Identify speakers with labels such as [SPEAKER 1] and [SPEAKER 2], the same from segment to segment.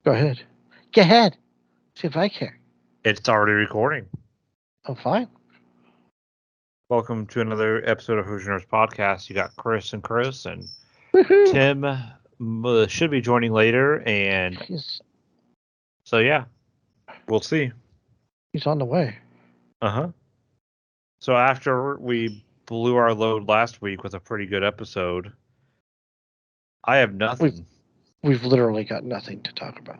[SPEAKER 1] Go ahead. Go ahead. See if I care.
[SPEAKER 2] It's already recording.
[SPEAKER 1] I'm fine.
[SPEAKER 2] Welcome to another episode of Hoosier Nerds Podcast. You got Kris, and
[SPEAKER 1] Woohoo!
[SPEAKER 2] Tim should be joining later, and so yeah, we'll see.
[SPEAKER 1] He's on the way.
[SPEAKER 2] So after we blew our load last week with a pretty good episode, I have nothing.
[SPEAKER 1] We've literally got nothing to talk about.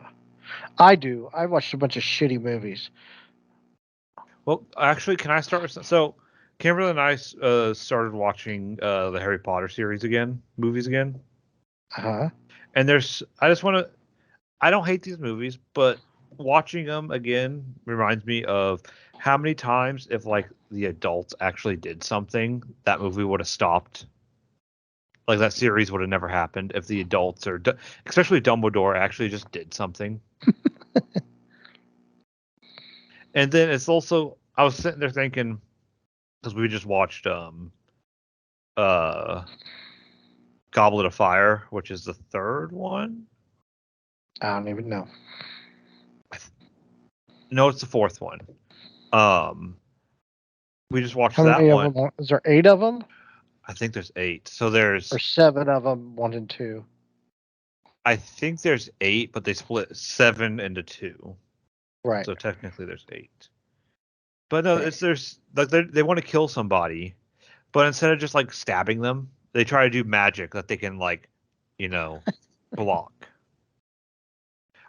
[SPEAKER 1] I do. I watched a bunch of shitty movies.
[SPEAKER 2] Well, actually, can I start with so? Kimberly and I started watching the Harry Potter movies again. And I just want to. I don't hate these movies, but watching them again reminds me of how many times if like the adults actually did something, that movie would have stopped. Like that series would have never happened if the adults especially Dumbledore actually just did something. And then it's also I was sitting there thinking because we just watched Goblet of Fire, which is the third one.
[SPEAKER 1] I don't even know.
[SPEAKER 2] No, it's the fourth one. We just watched
[SPEAKER 1] How
[SPEAKER 2] that
[SPEAKER 1] many
[SPEAKER 2] one.
[SPEAKER 1] of them? Is there 8 of them?
[SPEAKER 2] I think there's 8. So there's...
[SPEAKER 1] Or 7 of them, 1 and 2.
[SPEAKER 2] I think there's 8, but they split 7 into 2.
[SPEAKER 1] Right.
[SPEAKER 2] So technically there's 8. But no, there's like they want to kill somebody, but instead of just like stabbing them, they try to do magic that they can like, block.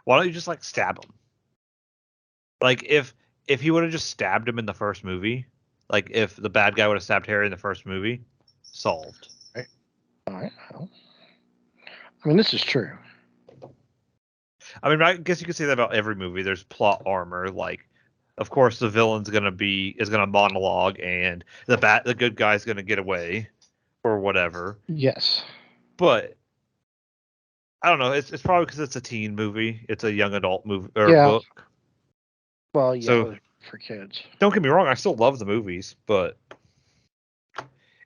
[SPEAKER 2] Why don't you just like stab them? Like if he would have just stabbed him in the first movie, like if the bad guy would have stabbed Harry in the first movie, solved.
[SPEAKER 1] Right. All right. Well, I mean, this is true.
[SPEAKER 2] I mean, I guess you could say that about every movie. There's plot armor. Like, of course, the villain's gonna monologue, and the good guy's gonna get away, or whatever.
[SPEAKER 1] Yes.
[SPEAKER 2] But I don't know. It's probably because it's a teen movie. It's a young adult movie or book.
[SPEAKER 1] Well, yeah, so, for kids.
[SPEAKER 2] Don't get me wrong. I still love the movies, but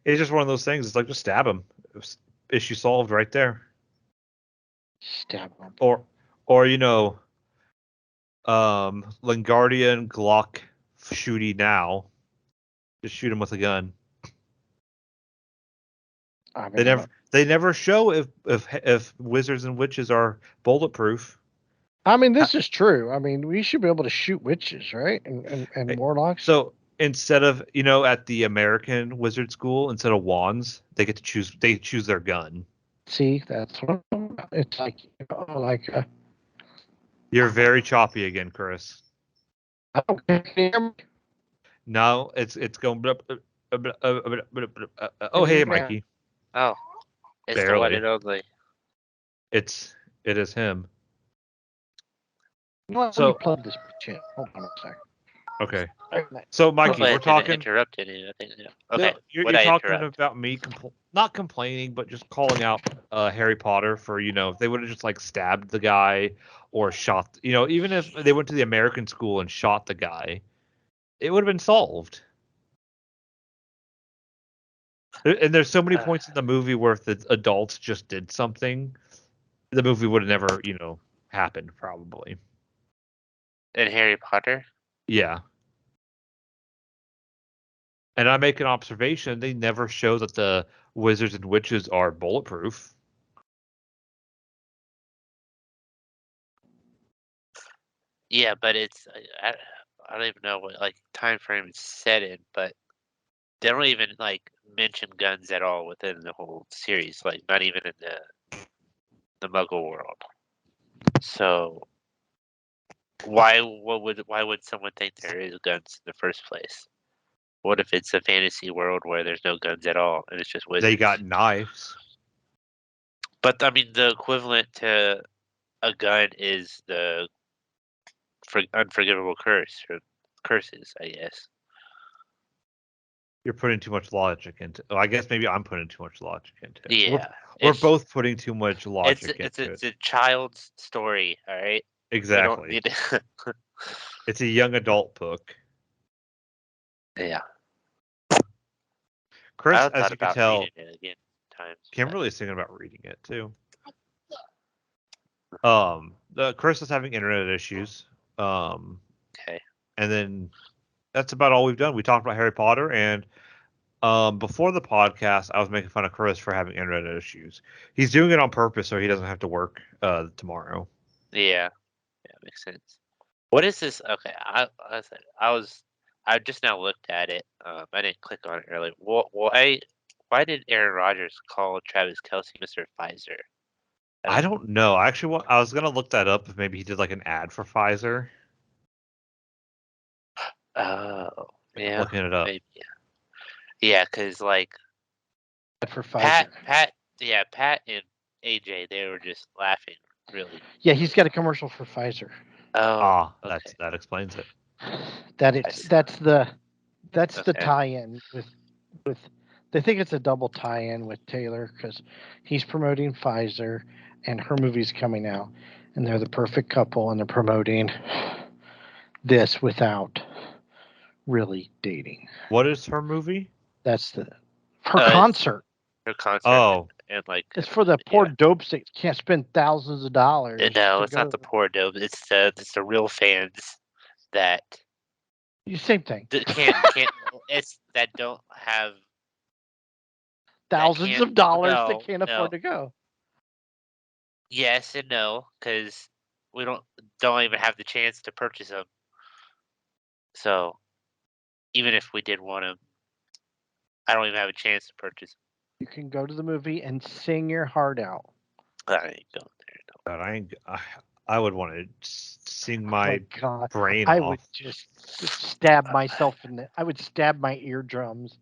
[SPEAKER 2] it's just one of those things. It's like just stab him. Issue solved right there.
[SPEAKER 1] Stab him.
[SPEAKER 2] Or Lingardian Glock shooty now. Just shoot him with a gun. I mean, they never show if wizards and witches are bulletproof.
[SPEAKER 1] I mean, this is true. I mean, we should be able to shoot witches, right? And warlocks.
[SPEAKER 2] So instead of at the American wizard school, instead of wands, they get to choose. They choose their gun.
[SPEAKER 1] See, that's what it's like.
[SPEAKER 2] You're very choppy again, Kris.
[SPEAKER 1] Okay.
[SPEAKER 2] No, it's going. Oh, hey, Mikey.
[SPEAKER 3] Oh, it's barely. The one and only.
[SPEAKER 2] It is him.
[SPEAKER 1] Let me plug this channel. Hold on a second.
[SPEAKER 2] Okay. So, Mikey, we're talking.
[SPEAKER 3] Interrupted it, I think. Yeah.
[SPEAKER 2] Okay. You're talking about me not complaining, but just calling out Harry Potter for if they would have just like stabbed the guy or shot. Even if they went to the American school and shot the guy, it would have been solved. And there's so many points in the movie where if the adults just did something, the movie would have never, happened probably.
[SPEAKER 3] In Harry Potter?
[SPEAKER 2] Yeah. And I make an observation, they never show that the wizards and witches are bulletproof.
[SPEAKER 3] Yeah, but it's I don't even know what like time frame it's set in, but they don't even like mention guns at all within the whole series, like not even in the Muggle world. So why would someone think there is guns in the first place? What if it's a fantasy world where there's no guns at all and it's just wizards?
[SPEAKER 2] They got knives.
[SPEAKER 3] But I mean, the equivalent to a gun is the unforgivable curses, I guess.
[SPEAKER 2] You're putting too much logic into. Oh, I guess maybe I'm putting too much logic into it.
[SPEAKER 3] Yeah,
[SPEAKER 2] we're both putting too much logic into it.
[SPEAKER 3] It's a child's story, all right.
[SPEAKER 2] Exactly. It's a young adult book.
[SPEAKER 3] Yeah.
[SPEAKER 2] Kris, as you can tell, Kimberly's thinking about reading it too. Kris is having internet issues.
[SPEAKER 3] Okay.
[SPEAKER 2] And then that's about all we've done. We talked about Harry Potter, and before the podcast, I was making fun of Kris for having internet issues. He's doing it on purpose so he doesn't have to work tomorrow.
[SPEAKER 3] Yeah. Yeah, makes sense. What is this? Okay, I just now looked at it. I didn't click on it earlier. Why did Aaron Rodgers call Travis Kelce Mr. Pfizer?
[SPEAKER 2] I don't know. Actually, I was gonna look that up if maybe he did like an ad for Pfizer.
[SPEAKER 3] Oh, yeah,
[SPEAKER 2] Looking it up.
[SPEAKER 3] maybe, yeah, because like
[SPEAKER 1] For Pfizer.
[SPEAKER 3] Pat and AJ, they were just laughing, really.
[SPEAKER 1] Yeah, he's got a commercial for Pfizer.
[SPEAKER 3] Oh, okay.
[SPEAKER 2] That explains it.
[SPEAKER 1] That's the
[SPEAKER 3] Okay.
[SPEAKER 1] tie-in with they think it's a double tie-in with Taylor because he's promoting Pfizer and her movie's coming out, and they're the perfect couple, and they're promoting this without really dating.
[SPEAKER 2] What is her movie?
[SPEAKER 1] That's her concert.
[SPEAKER 3] Her concert.
[SPEAKER 2] Oh,
[SPEAKER 3] and like
[SPEAKER 1] It's for the poor dope sticks can't spend thousands of dollars.
[SPEAKER 3] No, it's not the poor dope. It's the real fans that
[SPEAKER 1] same thing.
[SPEAKER 3] Can't it's that don't have
[SPEAKER 1] thousands of dollars that can't afford to go.
[SPEAKER 3] Yes and no, because we don't even have the chance to purchase them. So even if we did want them, I don't even have a chance to purchase them.
[SPEAKER 1] You can go to the movie and sing your heart out.
[SPEAKER 3] I ain't going there.
[SPEAKER 2] God, I would want to sing my brain
[SPEAKER 1] I
[SPEAKER 2] off.
[SPEAKER 1] would just stab myself I would stab my eardrums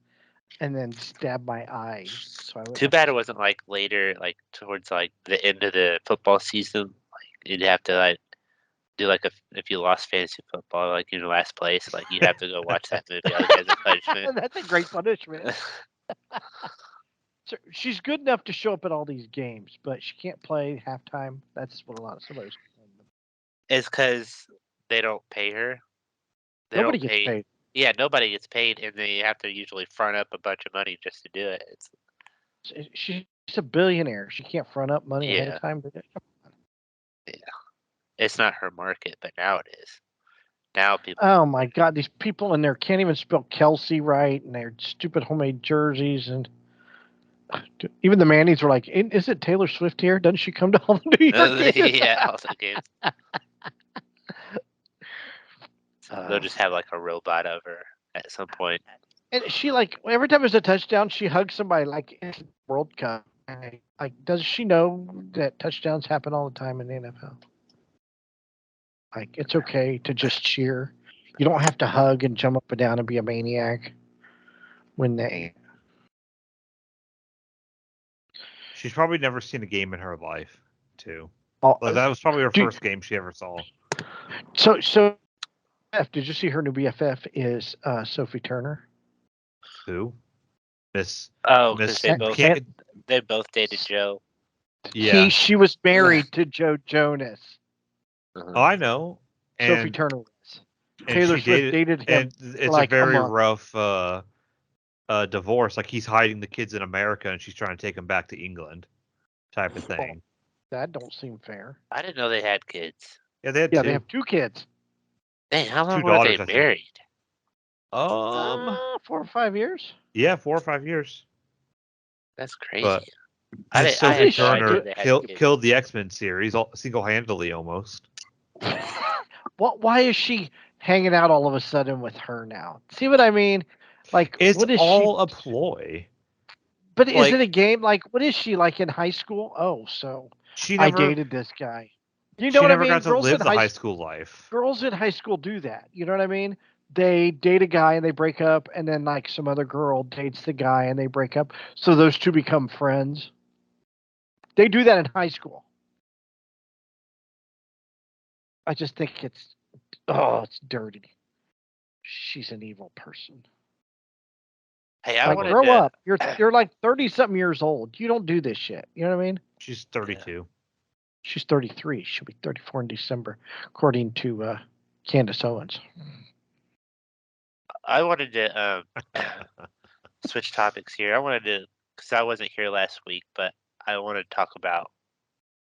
[SPEAKER 1] and then stab my eyes. So
[SPEAKER 3] Too bad it wasn't like later, like towards like the end of the football season. Like you'd have to like do like if you lost fantasy football, like in last place, like you have to go watch that movie as a punishment.
[SPEAKER 1] That's a great punishment. So she's good enough to show up at all these games, but she can't play halftime. That's what a lot of somebody's.
[SPEAKER 3] It's because they don't pay her.
[SPEAKER 1] Nobody gets paid.
[SPEAKER 3] Yeah, nobody gets paid, and they have to usually front up a bunch of money just to do it.
[SPEAKER 1] She's a billionaire. She can't front up money ahead of time.
[SPEAKER 3] Yeah, it's not her market, but now it is. Now people.
[SPEAKER 1] Oh my God, these people in there can't even spell Kelsey right, and they're stupid homemade jerseys, and even the Mannies were like, "Is it Taylor Swift here? Doesn't she come to all the New York games?"
[SPEAKER 3] Yeah, all the games. They'll just have like a robot of her at some point.
[SPEAKER 1] And she like every time there's a touchdown, she hugs somebody like it's World Cup. Like, does she know that touchdowns happen all the time in the NFL? Like, it's okay to just cheer. You don't have to hug and jump up and down and be a maniac when they.
[SPEAKER 2] She's probably never seen a game in her life, too.
[SPEAKER 1] Oh,
[SPEAKER 2] that was probably her first game she ever saw.
[SPEAKER 1] So, did you see her new BFF is Sophie Turner?
[SPEAKER 2] Who? Miss.
[SPEAKER 3] Oh, because they both dated Joe.
[SPEAKER 2] Yeah.
[SPEAKER 1] She was married to Joe Jonas.
[SPEAKER 2] Oh, I know.
[SPEAKER 1] Sophie Turner was. Taylor Swift dated him.
[SPEAKER 2] And it's like a very rough divorce. Like he's hiding the kids in America, and she's trying to take them back to England, type of thing.
[SPEAKER 1] That don't seem fair.
[SPEAKER 3] I didn't know they had kids.
[SPEAKER 2] Yeah, they had two.
[SPEAKER 1] They have 2 kids.
[SPEAKER 3] Dang, how long were they married?
[SPEAKER 1] 4 or 5 years.
[SPEAKER 2] Yeah, 4 or 5 years.
[SPEAKER 3] That's crazy.
[SPEAKER 2] But Sophie Turner killed the X-Men series single-handedly almost.
[SPEAKER 1] Why is she hanging out all of a sudden with her now? See what I mean? Like,
[SPEAKER 2] it's
[SPEAKER 1] what is
[SPEAKER 2] all a ploy.
[SPEAKER 1] But is it a game? Like, what is she like in high school? Oh, so I dated this guy. You know what I mean?
[SPEAKER 2] She never got to live the high school life.
[SPEAKER 1] Girls in high school do that. You know what I mean? They date a guy and they break up, and then like some other girl dates the guy and they break up. So those two become friends. They do that in high school. I just think it's dirty. She's an evil person.
[SPEAKER 3] Hey, I
[SPEAKER 1] want to grow up. You're like 30-something years old. You don't do this shit. You know what I mean?
[SPEAKER 2] She's 32. Yeah.
[SPEAKER 1] She's 33. She'll be 34 in December, according to Candace Owens.
[SPEAKER 3] I wanted to switch topics here. I wanted to, because I wasn't here last week, but I wanted to talk about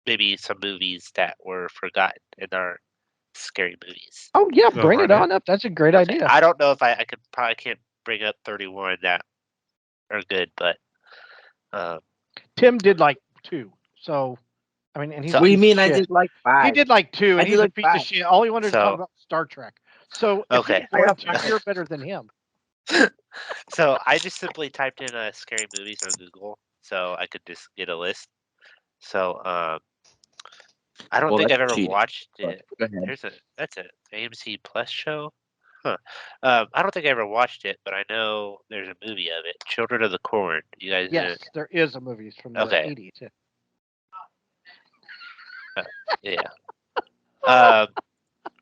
[SPEAKER 3] maybe some movies that were forgotten in our scary movies.
[SPEAKER 1] Oh yeah, bring it on up. That's a great idea.
[SPEAKER 3] I don't know if I could probably can't bring up 31 that are good, but
[SPEAKER 1] Tim did like 2. So I mean, and he's
[SPEAKER 4] what do you mean? I did like 5.
[SPEAKER 1] He did like 2, and he's a piece of
[SPEAKER 4] 5.
[SPEAKER 1] shit. All he wanted to talk about was Star Trek. So if he did 1, you're better than him.
[SPEAKER 3] So I just simply typed in scary movies on Google, so I could just get a list. So I don't think I've ever watched it. That's an AMC Plus show. Huh. I don't think I ever watched it, but I know there's a movie of it. Children of the Corn. You guys?
[SPEAKER 1] Yes, there is a movie from the 80s.
[SPEAKER 3] Yeah.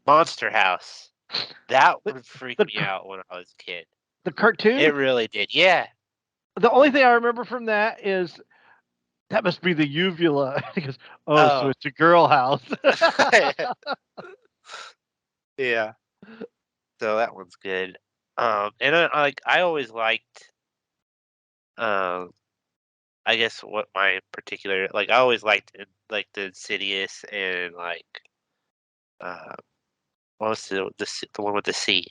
[SPEAKER 3] Monster House. That would freak me out when I was a kid.
[SPEAKER 1] The cartoon?
[SPEAKER 3] It really did. Yeah.
[SPEAKER 1] The only thing I remember from that is that must be the uvula. He goes, so it's a girl house.
[SPEAKER 3] Yeah. So that one's good. And I always liked I guess what my particular I always liked like the Insidious and what was the one with the C?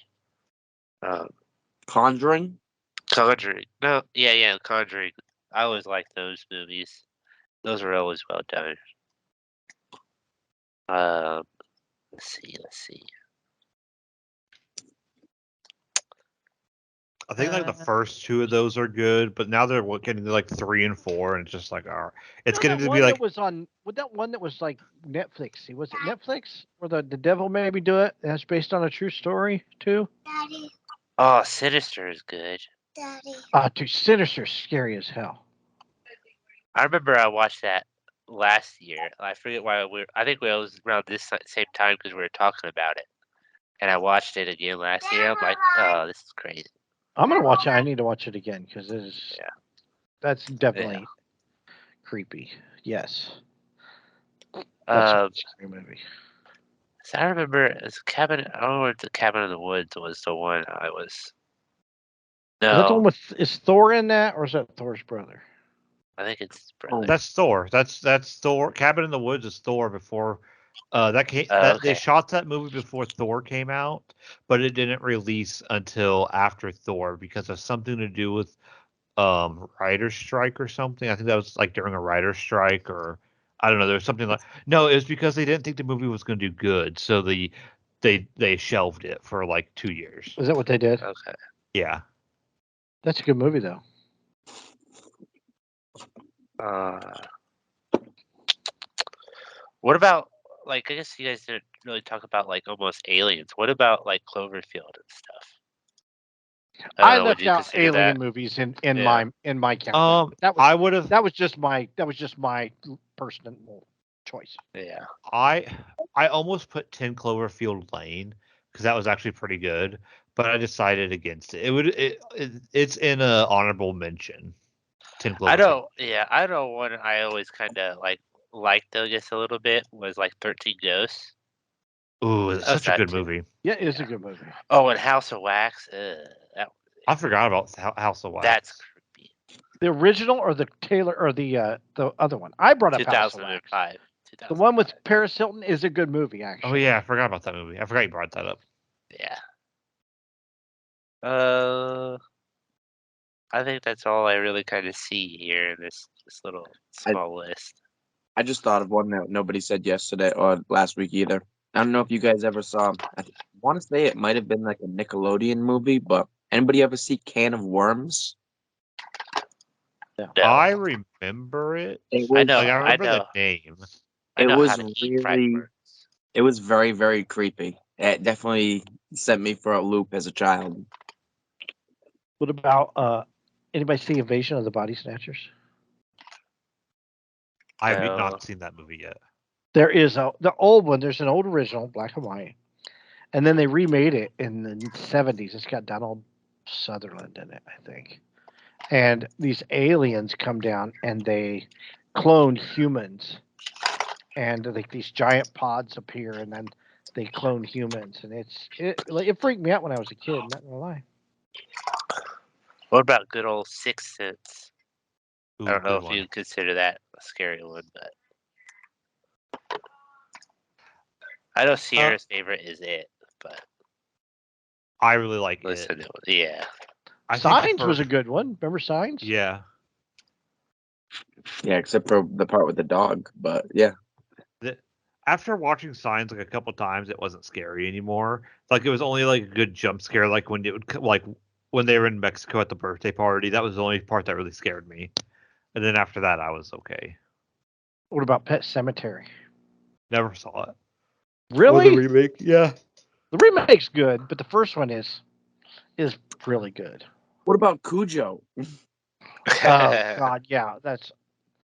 [SPEAKER 4] Conjuring?
[SPEAKER 3] Conjuring. No, yeah, Conjuring. I always liked those movies. Those were always well done. Let's see.
[SPEAKER 2] I think the first 2 of those are good, but now they're getting to 3 and 4, and it's just it's getting to be like.
[SPEAKER 1] Was on with that one that was like Netflix. Was it Netflix where the devil made me do it? That's based on a true story too.
[SPEAKER 3] Daddy. Oh, Sinister is good.
[SPEAKER 1] Daddy. Dude, Sinister's scary as hell.
[SPEAKER 3] I remember I watched that last year. I forget why I think it was around this same time because we were talking about it, and I watched it again last year. I'm like, oh, this is crazy.
[SPEAKER 1] I'm gonna watch it. I need to watch it again because it is. Yeah. That's definitely creepy. Yes. That's a scary movie.
[SPEAKER 3] So I remember as Cabin. I don't know if the Cabin in the Woods was the one I was. No.
[SPEAKER 1] Is that the one with is Thor in that, or is that Thor's brother?
[SPEAKER 3] I think it's brother.
[SPEAKER 2] That's Thor. That's Thor. Cabin in the Woods is Thor before. They shot that movie before Thor came out, but it didn't release until after Thor because of something to do with writer's strike or something. I think that was during a writer's strike, or I don't know. There was something no, it was because they didn't think the movie was going to do good, so they shelved it for 2 years.
[SPEAKER 1] Is that what they did?
[SPEAKER 3] Okay.
[SPEAKER 2] Yeah.
[SPEAKER 1] That's a good movie though.
[SPEAKER 3] What about I guess you guys didn't really talk about almost aliens. What about Cloverfield and stuff?
[SPEAKER 1] I left out alien movies in my count. That was just my personal choice.
[SPEAKER 3] Yeah.
[SPEAKER 2] I almost put 10 Cloverfield Lane because that was actually pretty good, but I decided against it. It's in a honorable mention. 10 Cloverfield.
[SPEAKER 3] I know one I always kind of liked I guess a little bit was 13 Ghosts.
[SPEAKER 2] Ooh, it's such a good movie.
[SPEAKER 1] Yeah, it is a good movie.
[SPEAKER 3] Oh, and House of Wax.
[SPEAKER 2] I forgot about House of Wax.
[SPEAKER 3] That's creepy.
[SPEAKER 1] The original or the Taylor or the other one? I brought up
[SPEAKER 3] 2005.
[SPEAKER 1] The one with Paris Hilton is a good movie, actually.
[SPEAKER 2] Oh yeah, I forgot about that movie. I forgot you brought that up.
[SPEAKER 3] Yeah. I think that's all I really kind of see here in this little small list.
[SPEAKER 4] I just thought of one that nobody said yesterday or last week either. I don't know if you guys ever saw. I want to say it might have been a Nickelodeon movie, but anybody ever see Can of Worms?
[SPEAKER 2] No. I remember it.
[SPEAKER 3] I know.
[SPEAKER 2] I remember the name.
[SPEAKER 4] It was very, very creepy. It definitely sent me for a loop as a child.
[SPEAKER 1] What about anybody see Invasion of the Body Snatchers?
[SPEAKER 2] I have not seen that movie yet.
[SPEAKER 1] There is the old one. There's an old original, black and white, and then they remade it in the 70s. It's got Donald Sutherland in it, I think. And these aliens come down and they clone humans, and these giant pods appear, and then they clone humans, and it freaked me out when I was a kid. Not gonna lie.
[SPEAKER 3] What about good old Sixth Sense?
[SPEAKER 2] Ooh,
[SPEAKER 3] I don't know if you consider that a scary one, but I know Sierra's favorite is it, but
[SPEAKER 2] I really like
[SPEAKER 3] listen
[SPEAKER 2] it.
[SPEAKER 3] to it. Yeah.
[SPEAKER 1] Signs was a good one. Remember Signs?
[SPEAKER 2] Yeah.
[SPEAKER 4] Yeah, except for the part with the dog. But yeah.
[SPEAKER 2] After watching Signs like a couple times, it wasn't scary anymore. Like it was only like a good jump scare, like when it would when they were in Mexico at the birthday party. That was the only part that really scared me. And then after that, I was okay.
[SPEAKER 1] What about Pet Sematary?
[SPEAKER 2] Never saw it.
[SPEAKER 1] Really?
[SPEAKER 2] Or the remake? Yeah.
[SPEAKER 1] The remake's good, but the first one is really good.
[SPEAKER 4] What about Cujo?
[SPEAKER 1] Oh God, yeah,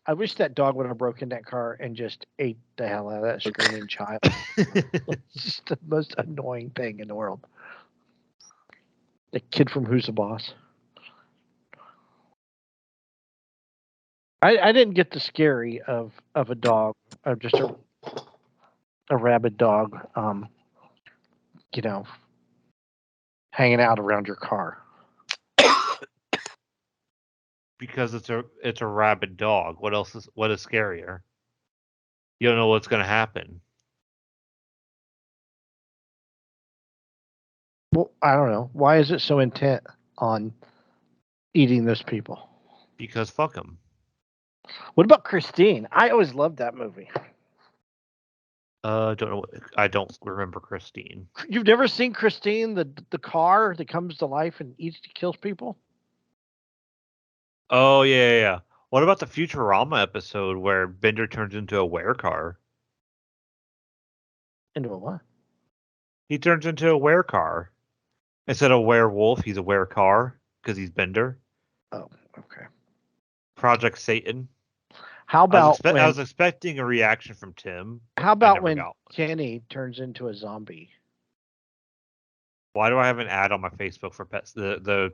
[SPEAKER 1] I wish that dog would have broken that car and just ate the hell out of that screaming child. It's just the most annoying thing in the world. The kid from Who's the Boss. I didn't get the scary of a dog, of just a rabid dog, hanging out around your car.
[SPEAKER 2] Because it's a rabid dog. What is scarier? You don't know what's going to happen.
[SPEAKER 1] Well, I don't know. Why is it so intent on eating those people?
[SPEAKER 2] Because fuck them.
[SPEAKER 1] What about Christine? I always loved that movie.
[SPEAKER 2] Don't know. I don't remember Christine.
[SPEAKER 1] You've never seen Christine, the car that comes to life and kills people?
[SPEAKER 2] Oh yeah. What about the Futurama episode where Bender turns into a werecar?
[SPEAKER 1] Into a what?
[SPEAKER 2] He turns into a werecar. Instead of werewolf, he's a werecar because he's Bender.
[SPEAKER 1] Oh, okay.
[SPEAKER 2] Project Satan.
[SPEAKER 1] How about
[SPEAKER 2] I was expecting a reaction from Tim.
[SPEAKER 1] How about when Kenny turns into a zombie?
[SPEAKER 2] Why do I have an ad on my Facebook for pets? The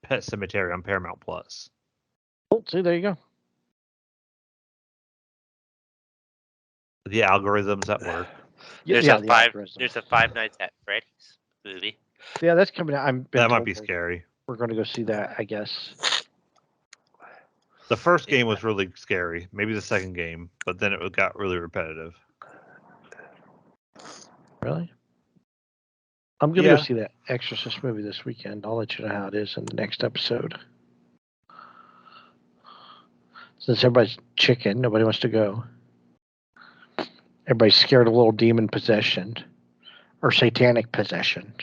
[SPEAKER 2] Pet Cemetery on Paramount Plus.
[SPEAKER 1] Oh, see, there you go.
[SPEAKER 2] The algorithms at work.
[SPEAKER 3] There's a Five Nights at Freddy's movie.
[SPEAKER 1] Yeah, that's coming out.
[SPEAKER 2] That might be scary.
[SPEAKER 1] We're going to go see that, I guess.
[SPEAKER 2] The first game was really scary. Maybe the second game, but then it got really repetitive.
[SPEAKER 1] Really? I'm going to go see that Exorcist movie this weekend. I'll let you know how it is in the next episode. Since everybody's chicken, nobody wants to go. Everybody's scared of little demon possession or satanic possession.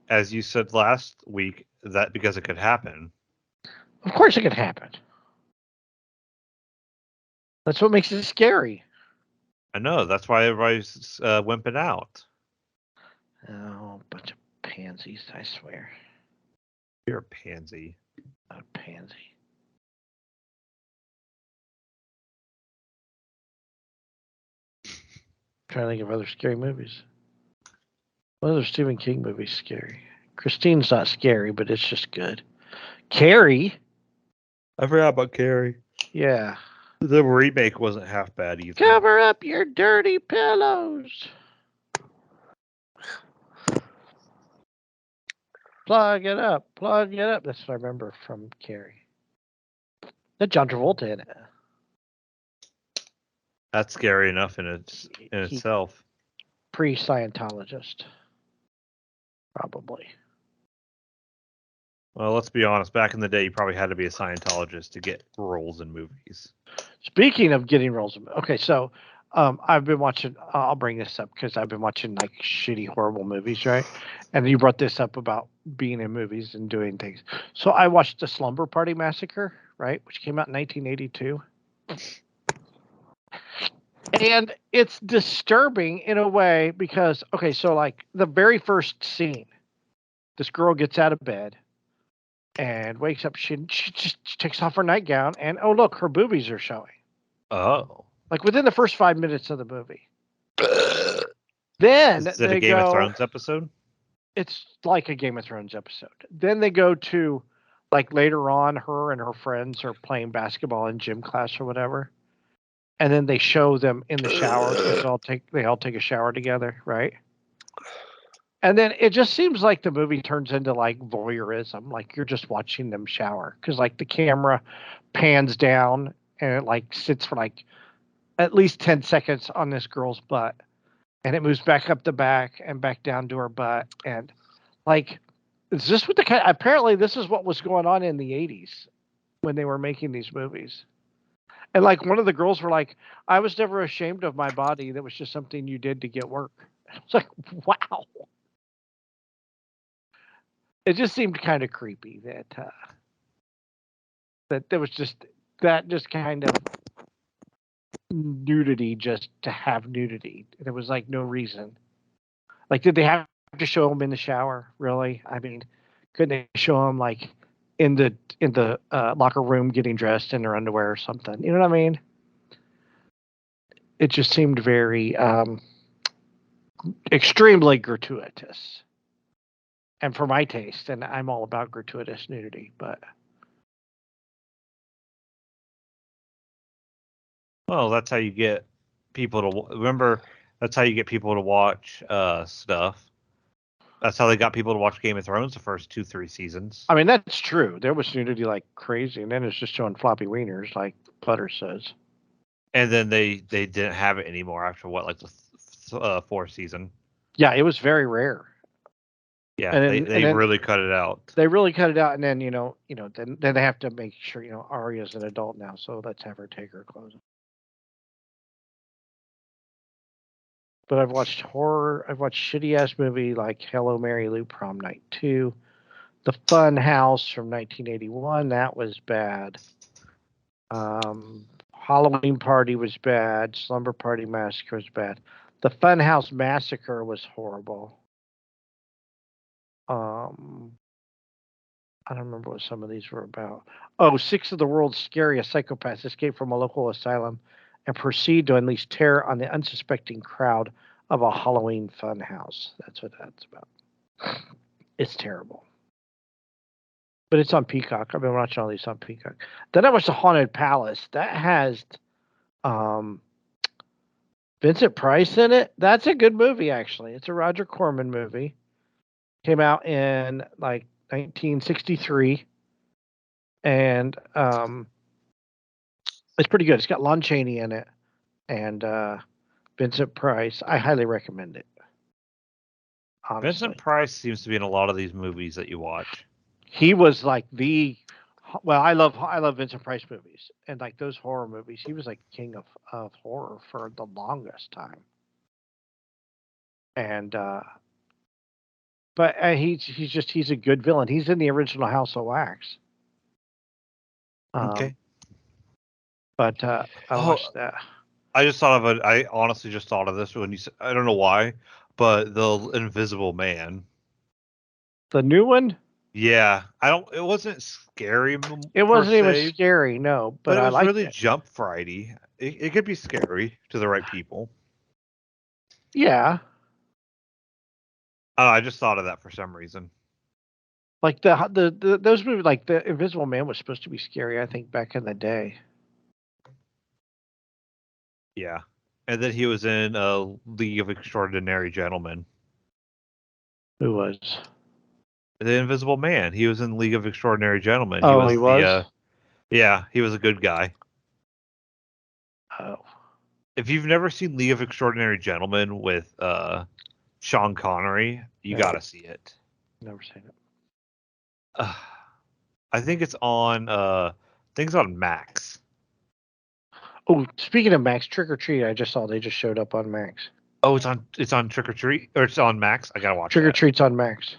[SPEAKER 2] As you said last week, that because it could happen.
[SPEAKER 1] Of course it could happen. That's what makes it scary.
[SPEAKER 2] I know. That's why everybody's wimping out.
[SPEAKER 1] Oh, bunch of pansies, I swear.
[SPEAKER 2] You're a pansy.
[SPEAKER 1] A pansy. Trying to think of other scary movies. What other Stephen King movie's scary? Christine's not scary, but it's just good. Carrie.
[SPEAKER 2] I forgot about Carrie.
[SPEAKER 1] Yeah.
[SPEAKER 2] The remake wasn't half bad either.
[SPEAKER 1] Cover up your dirty pillows. Plug it up. Plug it up. That's what I remember from Carrie. That John Travolta in it.
[SPEAKER 2] That's scary enough in itself.
[SPEAKER 1] Pre-Scientologist. Probably.
[SPEAKER 2] Well, let's be honest. Back in the day, you probably had to be a Scientologist to get roles in movies.
[SPEAKER 1] Speaking of getting roles, okay, so I've been watching. I'll bring this up because I've been watching like shitty, horrible movies, right? And you brought this up about being in movies and doing things. So I watched The Slumber Party Massacre, right, which came out in 1982. And it's disturbing in a way because, okay, so like the very first scene, this girl gets out of bed and wakes up. She takes off her nightgown and, oh, look, her boobies are showing.
[SPEAKER 2] Oh.
[SPEAKER 1] Like within the first 5 minutes of the movie. Then
[SPEAKER 2] is it a Game of Thrones episode?
[SPEAKER 1] It's like a Game of Thrones episode. Then they go to, like later on, her and her friends are playing basketball in gym class or whatever. And then they show them in the shower because they all take a shower together, right? And then it just seems like the movie turns into like voyeurism, like you're just watching them shower because like the camera pans down and it like sits for like at least 10 seconds on this girl's butt, and it moves back up the back and back down to her butt, and like, is this what apparently this is what was going on in the 80s when they were making these movies. And like one of the girls were like, I was never ashamed of my body. That was just something you did to get work. It's like, wow. It just seemed kind of creepy that there was just kind of nudity just to have nudity. There was like no reason. Like, did they have to show him in the shower? Really? I mean, couldn't they show him like in the locker room getting dressed in their underwear or something? You know what I mean? It just seemed very extremely gratuitous, and for my taste, and I'm all about gratuitous nudity, but
[SPEAKER 2] well, that's how you get people to remember. That's how you get people to watch stuff. That's how they got people to watch Game of Thrones the first 2-3 seasons.
[SPEAKER 1] I mean, that's true. There was nudity like crazy, and then it's just showing floppy wieners, like Butter says.
[SPEAKER 2] And then they didn't have it anymore after like the fourth season.
[SPEAKER 1] Yeah, it was very rare.
[SPEAKER 2] Yeah, and they really cut it out.
[SPEAKER 1] They really cut it out, and then then they have to make sure Arya's an adult now, so let's have her take her clothes off. But I've watched horror. I've watched shitty ass movie like Hello Mary Lou Prom Night 2, The Fun House from 1981. That was bad. Halloween Party was bad. Slumber Party Massacre was bad. The Fun House Massacre was horrible. I don't remember what some of these were about. Oh, 6 of the world's scariest psychopaths escape from a local asylum and proceed to unleash terror on the unsuspecting crowd of a Halloween fun house. That's what that's about. It's terrible. But it's on Peacock. I've been watching all these on Peacock. Then I watched The Haunted Palace. That has Vincent Price in it. That's a good movie, actually. It's a Roger Corman movie. Came out in like 1963. And it's pretty good. It's got Lon Chaney in it and Vincent Price. I highly recommend it. Honestly.
[SPEAKER 2] Vincent Price seems to be in a lot of these movies that you watch.
[SPEAKER 1] He was like I love Vincent Price movies, and like those horror movies, he was like king of horror for the longest time. And but he's a good villain. He's in the original House of Wax.
[SPEAKER 2] Okay.
[SPEAKER 1] But I watched that.
[SPEAKER 2] I just thought of it. I honestly just thought of this when you said, I don't know why, but The Invisible Man.
[SPEAKER 1] The new one?
[SPEAKER 2] Yeah, it wasn't scary.
[SPEAKER 1] It wasn't even scary, no. But
[SPEAKER 2] it was
[SPEAKER 1] I
[SPEAKER 2] really jump frighty. It could be scary to the right people.
[SPEAKER 1] Yeah.
[SPEAKER 2] I just thought of that for some reason.
[SPEAKER 1] Like those movies, like The Invisible Man was supposed to be scary, I think, back in the day.
[SPEAKER 2] Yeah, and then he was in League of Extraordinary Gentlemen.
[SPEAKER 1] Who was?
[SPEAKER 2] The Invisible Man. He was in League of Extraordinary Gentlemen.
[SPEAKER 1] He was?
[SPEAKER 2] Yeah, he was a good guy.
[SPEAKER 1] Oh.
[SPEAKER 2] If you've never seen League of Extraordinary Gentlemen with Sean Connery, you gotta see it.
[SPEAKER 1] Never seen it.
[SPEAKER 2] I think it's on things on Max.
[SPEAKER 1] Oh, speaking of Max, Trick or Treat, I just saw they just showed up on Max.
[SPEAKER 2] Oh, it's on Trick or Treat, or it's on Max. I gotta watch
[SPEAKER 1] Trick or Treat's on Max.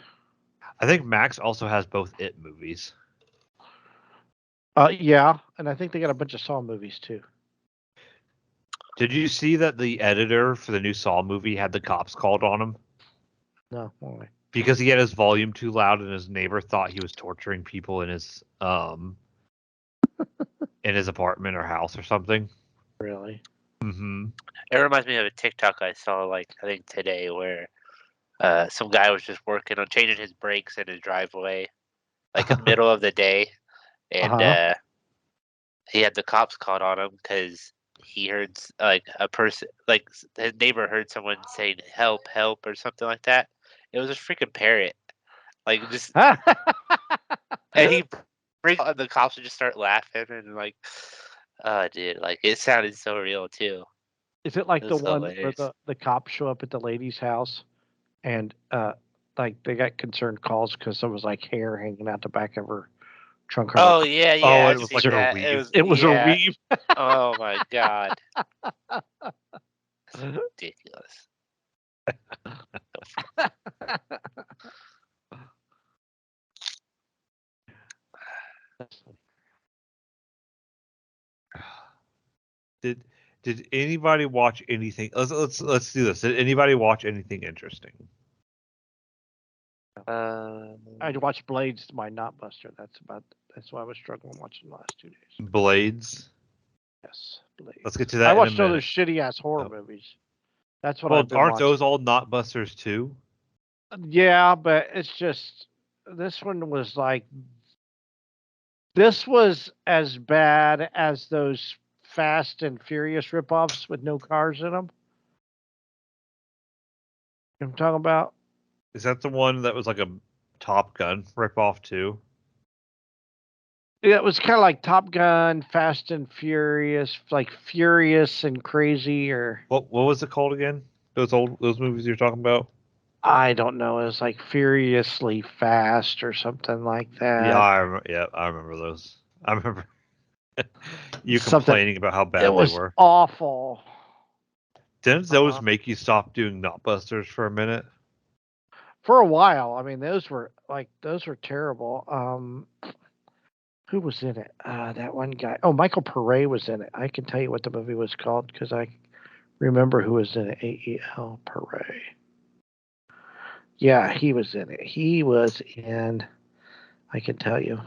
[SPEAKER 2] I think Max also has both It movies.
[SPEAKER 1] Yeah, and I think they got a bunch of Saw movies too.
[SPEAKER 2] Did you see that the editor for the new Saw movie had the cops called on him?
[SPEAKER 1] No, why?
[SPEAKER 2] Because he had his volume too loud and his neighbor thought he was torturing people in his in his apartment or house or something.
[SPEAKER 1] Really?
[SPEAKER 2] Mm-hmm.
[SPEAKER 3] It reminds me of a TikTok I saw, like, I think today, where some guy was just working on changing his brakes in his driveway, like in the middle of the day, and he had the cops called on him because he heard like a person, like his neighbor heard someone saying "help, help" or something like that. It was a freaking parrot, like just, and he brings and the cops would just start laughing and like, oh dude, like it sounded so real too.
[SPEAKER 1] Is it like the
[SPEAKER 3] That's
[SPEAKER 1] one where
[SPEAKER 3] hilarious.
[SPEAKER 1] the cops show up at the lady's house and like they got concerned calls because there was like hair hanging out the back of her trunk of her
[SPEAKER 3] Oh
[SPEAKER 1] car.
[SPEAKER 3] yeah,
[SPEAKER 2] Oh,
[SPEAKER 3] yeah.
[SPEAKER 2] it
[SPEAKER 3] I've
[SPEAKER 2] was
[SPEAKER 3] seen
[SPEAKER 2] like a
[SPEAKER 3] that.
[SPEAKER 2] weave.
[SPEAKER 1] It was a
[SPEAKER 3] yeah.
[SPEAKER 1] weave.
[SPEAKER 3] Oh my god, it's ridiculous.
[SPEAKER 2] Did anybody watch anything? Let's do this. Did anybody watch anything interesting?
[SPEAKER 1] I watched Blades, my Notbuster. That's why I was struggling watching the last 2 days.
[SPEAKER 2] Blades.
[SPEAKER 1] Yes, Blades.
[SPEAKER 2] Let's get to that.
[SPEAKER 1] I
[SPEAKER 2] in a
[SPEAKER 1] watched all
[SPEAKER 2] minute.
[SPEAKER 1] those shitty ass horror movies. That's what
[SPEAKER 2] Well,
[SPEAKER 1] I've been
[SPEAKER 2] aren't
[SPEAKER 1] watching.
[SPEAKER 2] those all Notbusters too?
[SPEAKER 1] Yeah, but it's just this one was like this was as bad as those Fast and Furious ripoffs with no cars in them. You know what I'm talking about?
[SPEAKER 2] Is that the one that was like a Top Gun ripoff too?
[SPEAKER 1] Yeah, it was kind of like Top Gun, Fast and Furious, like Furious and Crazy, or
[SPEAKER 2] What was it called again? Those movies you're talking about?
[SPEAKER 1] I don't know. It was like Furiously Fast or something like that.
[SPEAKER 2] Yeah, I remember those. I remember you complaining about how bad
[SPEAKER 1] it was
[SPEAKER 2] they were.
[SPEAKER 1] Awful.
[SPEAKER 2] Didn't those make you stop doing Notbusters for a minute?
[SPEAKER 1] For a while. I mean, those were terrible. Who was in it? That one guy. Oh, Michael Pare was in it. I can tell you what the movie was called because I remember who was in it. A.E.L. Pare. Yeah, he was in it. He was in. I can tell you.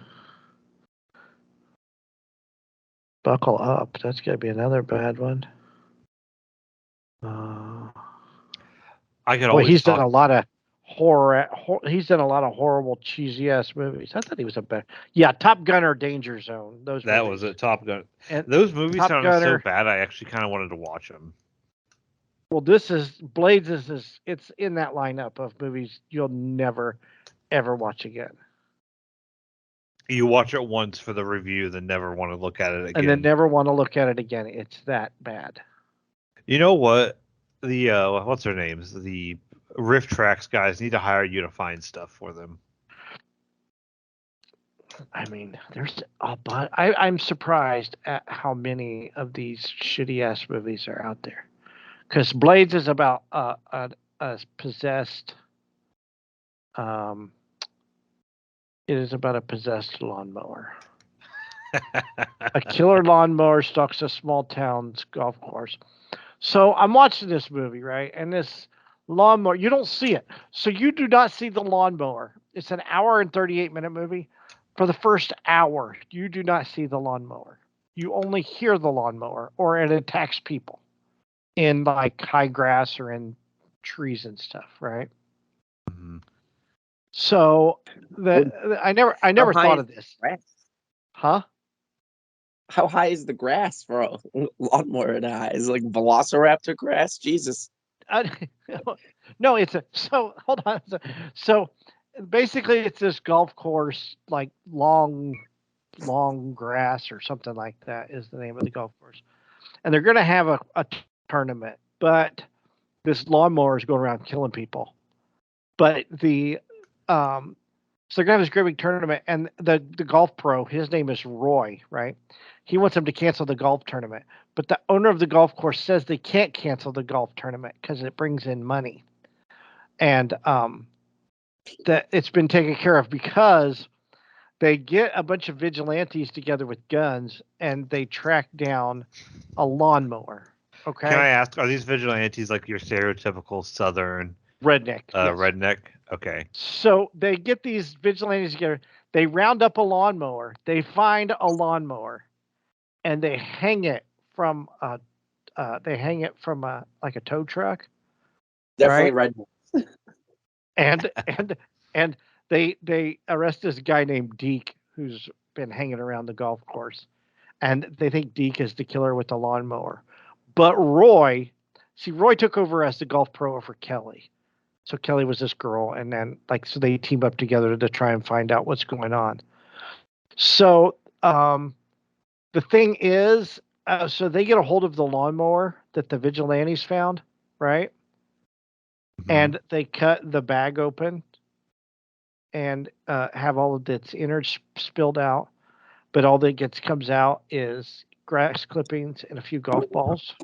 [SPEAKER 1] Buckle Up. That's gonna be another bad one.
[SPEAKER 2] I could
[SPEAKER 1] Boy,
[SPEAKER 2] always
[SPEAKER 1] he's
[SPEAKER 2] talk.
[SPEAKER 1] done a lot of horror. He's done a lot of horrible, cheesy ass movies. I thought he was a better. Yeah, Top Gun or Danger Zone. Those.
[SPEAKER 2] That
[SPEAKER 1] movies.
[SPEAKER 2] was a Top Gun.
[SPEAKER 1] And
[SPEAKER 2] those movies
[SPEAKER 1] Top
[SPEAKER 2] sounded so
[SPEAKER 1] Gunner.
[SPEAKER 2] bad. I actually kind of wanted to watch them.
[SPEAKER 1] Well, this is Blades. It's in that lineup of movies you'll never, ever watch again.
[SPEAKER 2] You watch it once for the review, then never want to look at it again.
[SPEAKER 1] And then never want to look at it again. It's that bad.
[SPEAKER 2] You know what? The what's their names? The Riff Tracks guys need to hire you to find stuff for them.
[SPEAKER 1] I mean, there's a bunch. I'm surprised at how many of these shitty ass movies are out there. Because Blades is about a possessed. It is about a possessed lawnmower. A killer lawnmower stalks a small town's golf course. So I'm watching this movie, right? And this lawnmower, you don't see it. So you do not see the lawnmower. It's an hour and 38-minute movie. For the first hour, you do not see the lawnmower. You only hear the lawnmower, or it attacks people in like high grass or in trees and stuff, right?
[SPEAKER 2] Mm-hmm.
[SPEAKER 1] So I never thought of this.
[SPEAKER 4] Grass?
[SPEAKER 1] Huh?
[SPEAKER 4] How high is the grass for a lawnmower? Is it like Velociraptor grass? Jesus.
[SPEAKER 1] No, so hold on. So basically, it's this golf course, like long grass or something like that is the name of the golf course, and they're going to have a tournament, but this lawnmower is going around killing people. But so they're going to have this great big tournament, and the golf pro, his name is Roy, right? He wants them to cancel the golf tournament, but the owner of the golf course says they can't cancel the golf tournament because it brings in money, and that it's been taken care of because they get a bunch of vigilantes together with guns and they track down a lawnmower. Okay.
[SPEAKER 2] Can I ask, are these vigilantes like your stereotypical Southern
[SPEAKER 1] redneck? Yes.
[SPEAKER 2] Redneck. Okay.
[SPEAKER 1] So they get these vigilantes together. They round up a lawnmower. They find a lawnmower, and they hang it from a like a tow truck.
[SPEAKER 4] Definitely right?
[SPEAKER 1] And they arrest this guy named Deke who's been hanging around the golf course, and they think Deke is the killer with the lawnmower. But Roy took over as the golf pro for Kelly. So Kelly was this girl, and then so they team up together to try and find out what's going on. So the thing is, so they get a hold of the lawnmower that the vigilantes found, right?
[SPEAKER 2] Mhm.
[SPEAKER 1] And they cut the bag open and have all of its innards spilled out. But all that comes out is grass clippings and a few golf balls.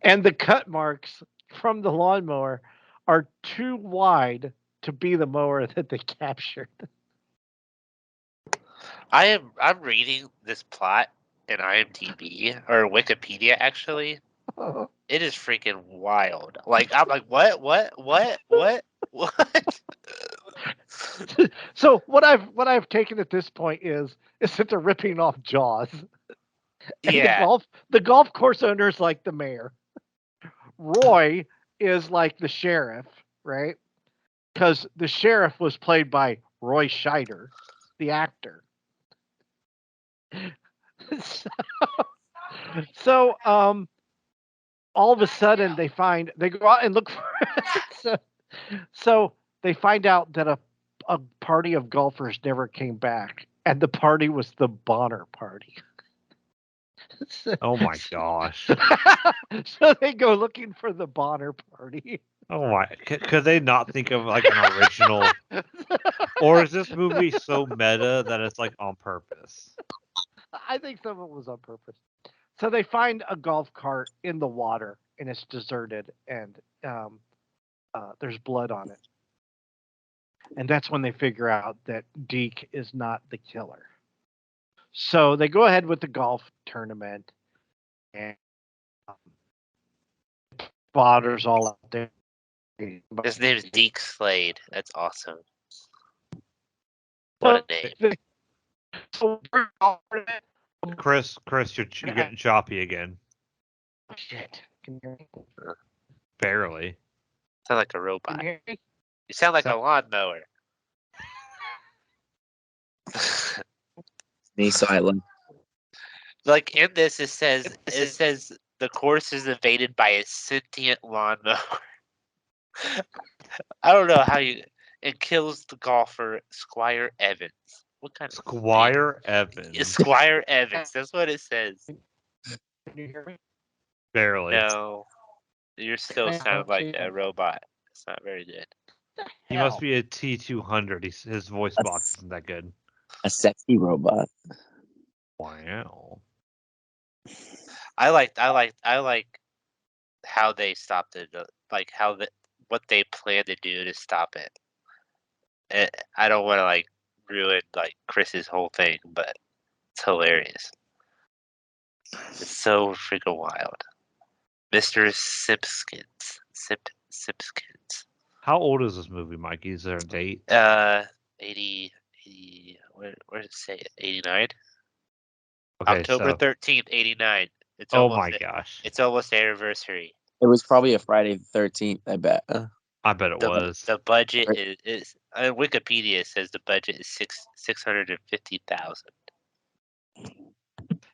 [SPEAKER 1] And the cut marks from the lawnmower are too wide to be the mower that they captured.
[SPEAKER 3] I'm reading this plot in IMDb or Wikipedia actually. It is freaking wild. Like I'm like, what?
[SPEAKER 1] So what I've taken at this point is that they're ripping off Jaws. And
[SPEAKER 3] Yeah.
[SPEAKER 1] the golf course owner is like the mayor. Roy is like the sheriff, right? Because the sheriff was played by Roy Scheider, the actor. So all of a sudden they go out and look for it. So they find out that a party of golfers never came back, and the party was the Bonner party.
[SPEAKER 2] Oh my gosh.
[SPEAKER 1] So they go looking for the Bonner party.
[SPEAKER 2] Oh my! Could they not think of like an original? Or is this movie so meta that it's like on purpose?
[SPEAKER 1] I think some of it was on purpose. So they find a golf cart in the water, and it's deserted, and there's blood on it. And that's when they figure out that Deke is not the killer. So they go ahead with the golf tournament, and spotters all out there.
[SPEAKER 3] His name is Deke Slade. That's awesome. What a name.
[SPEAKER 1] So
[SPEAKER 2] Kris, you're getting choppy again.
[SPEAKER 1] shit. Can you hear me?
[SPEAKER 2] Barely.
[SPEAKER 3] Sound like a robot.
[SPEAKER 1] Can you hear me?
[SPEAKER 3] You sound like a lawnmower.
[SPEAKER 4] Me silent.
[SPEAKER 3] Like in this, it says the course is invaded by a sentient lawnmower. I don't know how it kills the golfer Squire Evans. What kind of
[SPEAKER 2] Squire Evans?
[SPEAKER 3] name? Squire Evans. That's what it says.
[SPEAKER 1] Can you hear me?
[SPEAKER 2] Barely.
[SPEAKER 3] No, you still sound like a robot. It's not very good.
[SPEAKER 2] He must be a T200. His voice box isn't that good.
[SPEAKER 4] A sexy robot.
[SPEAKER 2] Wow.
[SPEAKER 3] I like how they stopped it. Like what they plan to do to stop it. I don't want to like ruin like Chris's whole thing, but it's hilarious. It's so freaking wild. Mr. Simpkins. Simpkins.
[SPEAKER 2] How old is this movie, Mikey? Is there a date?
[SPEAKER 3] 80 where does it say it? 89?
[SPEAKER 2] Okay,
[SPEAKER 3] October
[SPEAKER 2] so,
[SPEAKER 3] 13th, 89. It's
[SPEAKER 2] oh
[SPEAKER 3] almost
[SPEAKER 2] my gosh.
[SPEAKER 3] It's almost anniversary.
[SPEAKER 4] It was probably a Friday the 13th, I bet.
[SPEAKER 2] I bet it was.
[SPEAKER 3] The budget is Wikipedia says the budget is $650,000.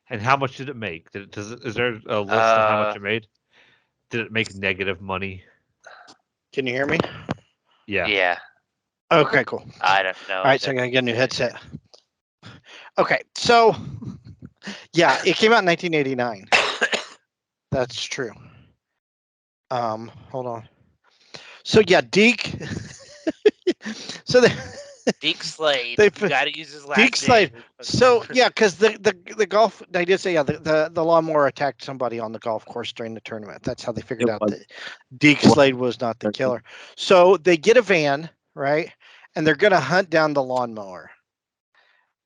[SPEAKER 2] And how much did it make? Is there a list of how much it made? Did it make negative money?
[SPEAKER 5] Can you hear me?
[SPEAKER 2] Yeah.
[SPEAKER 3] Yeah.
[SPEAKER 5] Okay, cool.
[SPEAKER 3] I don't know.
[SPEAKER 5] All right, so I'm gonna get a new headset. Okay, so yeah, it came out in 1989. That's true. Hold on. So yeah, Deke. So
[SPEAKER 3] Deke Slade.
[SPEAKER 5] They
[SPEAKER 3] You gotta use his last
[SPEAKER 5] Deke Slade.
[SPEAKER 3] name.
[SPEAKER 5] So yeah, because the golf, I did say the lawnmower attacked somebody on the golf course during the tournament. That's how they figured out that Deke Slade was not the killer. So they get a van, right, and they're gonna hunt down the lawnmower,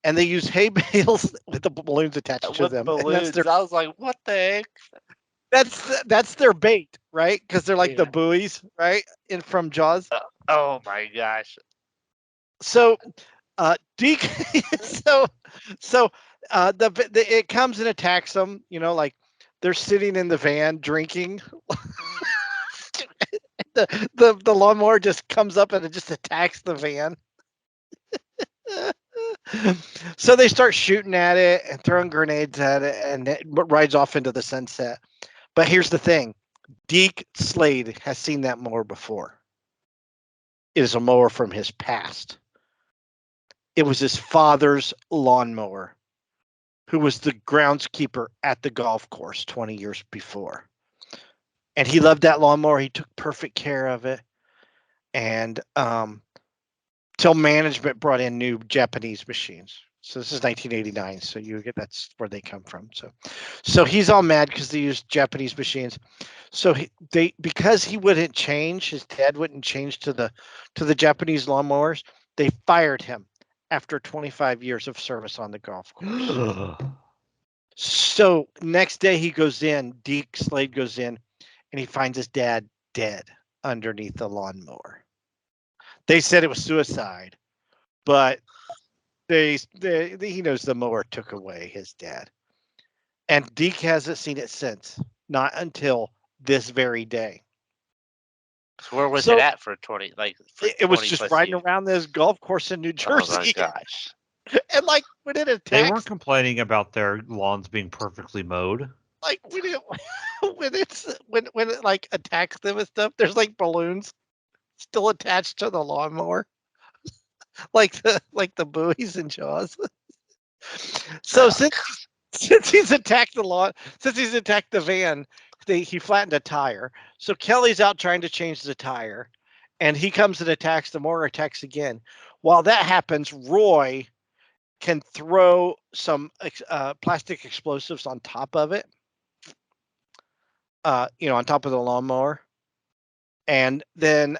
[SPEAKER 5] and they use hay bales with the balloons attached to
[SPEAKER 3] With
[SPEAKER 5] them.
[SPEAKER 3] balloons.
[SPEAKER 5] And
[SPEAKER 3] I was like, what the heck?
[SPEAKER 5] that's their bait, right? Because they're like the
[SPEAKER 3] Yeah.
[SPEAKER 5] buoys, right, in from Jaws.
[SPEAKER 3] Oh my gosh.
[SPEAKER 5] So, Deke. It comes and attacks them. You know, like they're sitting in the van drinking. the lawnmower just comes up and it just attacks the van. So they start shooting at it and throwing grenades at it, and it rides off into the sunset. But here's the thing: Deke Slade has seen that mower before. It is a mower from his past. It was his father's lawnmower who was the groundskeeper at the golf course 20 years before. And he loved that lawnmower. He took perfect care of it. And till management brought in new Japanese machines. So this is 1989. So that's where they come from. So he's all mad because they used Japanese machines. So because he wouldn't change, his dad wouldn't change to the Japanese lawnmowers. They fired him after 25 years of service on the golf course. So next day Deke Slade goes in, and he finds his dad dead underneath the lawnmower. They said it was suicide, but he knows the mower took away his dad. And Deke hasn't seen it since, not until this very day.
[SPEAKER 3] So where was it at for 20?
[SPEAKER 5] It was just riding around this golf course in New Jersey.
[SPEAKER 3] Oh my gosh!
[SPEAKER 5] And when it attacks,
[SPEAKER 2] they weren't complaining about their lawns being perfectly mowed.
[SPEAKER 5] When it like attacks them and stuff, there's like balloons still attached to the lawnmower, like the buoys in Jaws. So since he's attacked the van, he flattened a tire. So Kelly's out trying to change the tire, and he comes and attacks. The mower attacks again. While that happens, Roy can throw some plastic explosives on top of it. On top of the lawnmower. And then,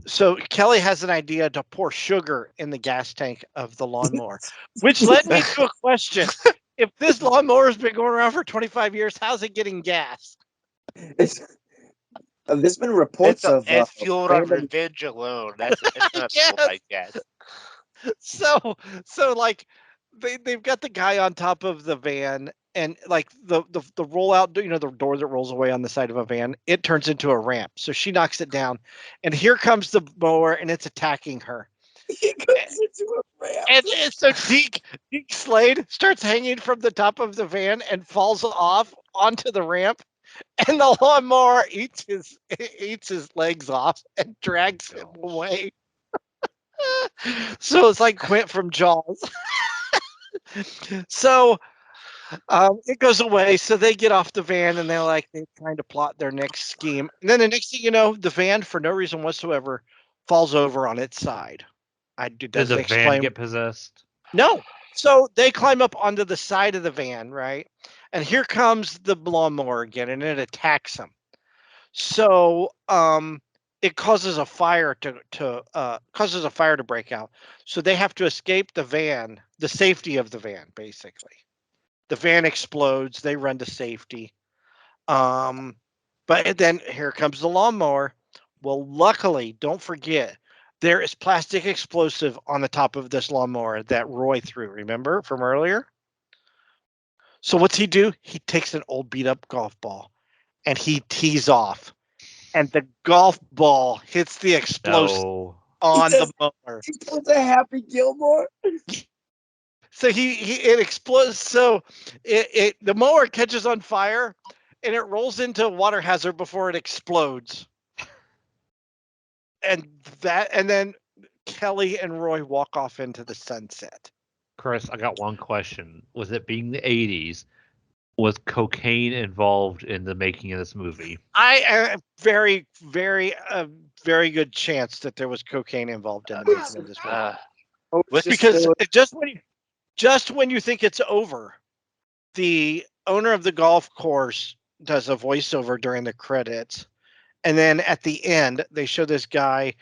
[SPEAKER 5] so Kelly has an idea to pour sugar in the gas tank of the lawnmower, which led me to a question. If this lawnmower has been going around for 25 years, how's it getting gas?
[SPEAKER 4] There's been reports
[SPEAKER 3] it's fueled on revenge alone. That's not fueled by gas.
[SPEAKER 5] So they've got the guy on top of the van, and like the rollout, the door that rolls away on the side of a van, it turns into a ramp. So she knocks it down, and here comes the mower, and it's attacking her.
[SPEAKER 4] It goes into a ramp.
[SPEAKER 5] And so Deke Slade starts hanging from the top of the van and falls off onto the ramp, and the lawnmower eats his legs off and drags him away. So it's like Quint from Jaws. So it goes away. So they get off the van, and they're trying to plot their next scheme. And then the next thing you know, the van, for no reason whatsoever, falls over on its side.
[SPEAKER 2] Did the van get possessed?
[SPEAKER 5] No. So they climb up onto the side of the van, right? And here comes the lawnmower again, and it attacks them. So it causes a fire to break out. So they have to escape the van, the safety of the van, basically. The van explodes. They run to safety. But then here comes the lawnmower. Well, luckily, don't forget, there is plastic explosive on the top of this lawnmower that Roy threw. Remember from earlier? So what's he do? He takes an old beat up golf ball and he tees off. And the golf ball hits the explosive on the mower.
[SPEAKER 4] He pulls a Happy Gilmore.
[SPEAKER 5] So it explodes. So the mower catches on fire, and it rolls into a water hazard before it explodes. And then Kelly and Roy walk off into the sunset.
[SPEAKER 2] Kris, I got one question. Was it being the 80s? Was cocaine involved in the making of this movie?
[SPEAKER 5] Very, very, very good chance that there was cocaine involved in the making of this movie. Because just when you think it's over, the owner of the golf course does a voiceover during the credits, and then at the end they show this guy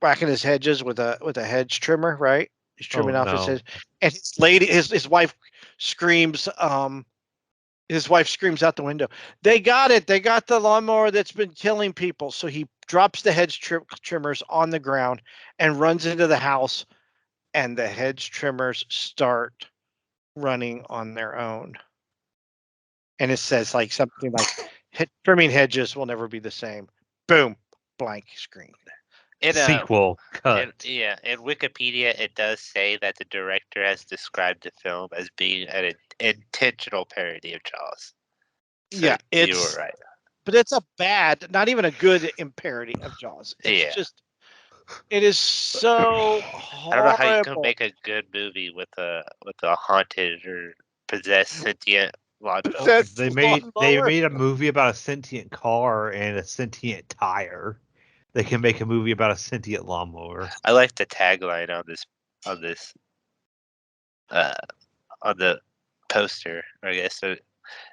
[SPEAKER 5] whacking his hedges with a hedge trimmer, right? He's trimming off his hedge, and his wife screams. His wife screams out the window, "They got it! They got the lawnmower that's been killing people!" So he drops the hedge trimmers on the ground and runs into the house, and the hedge trimmers start running on their own. And it says something like, "Trimming hedges will never be the same." Boom, blank screen.
[SPEAKER 2] Sequel cut.
[SPEAKER 3] In Wikipedia, it does say that the director has described the film as being an intentional parody of Jaws. So
[SPEAKER 5] Yeah,
[SPEAKER 3] you were right.
[SPEAKER 5] But it's a bad, not even a good parody of Jaws. It's just It is so
[SPEAKER 3] I don't know how you can
[SPEAKER 5] horrible.
[SPEAKER 3] make a good movie with a haunted or possessed sentient lawnmower.
[SPEAKER 5] That's
[SPEAKER 2] They
[SPEAKER 5] lawnmower.
[SPEAKER 2] made a movie about a sentient car and a sentient tire. They can make a movie about a sentient lawnmower.
[SPEAKER 3] I like the tagline on the poster. I guess so. It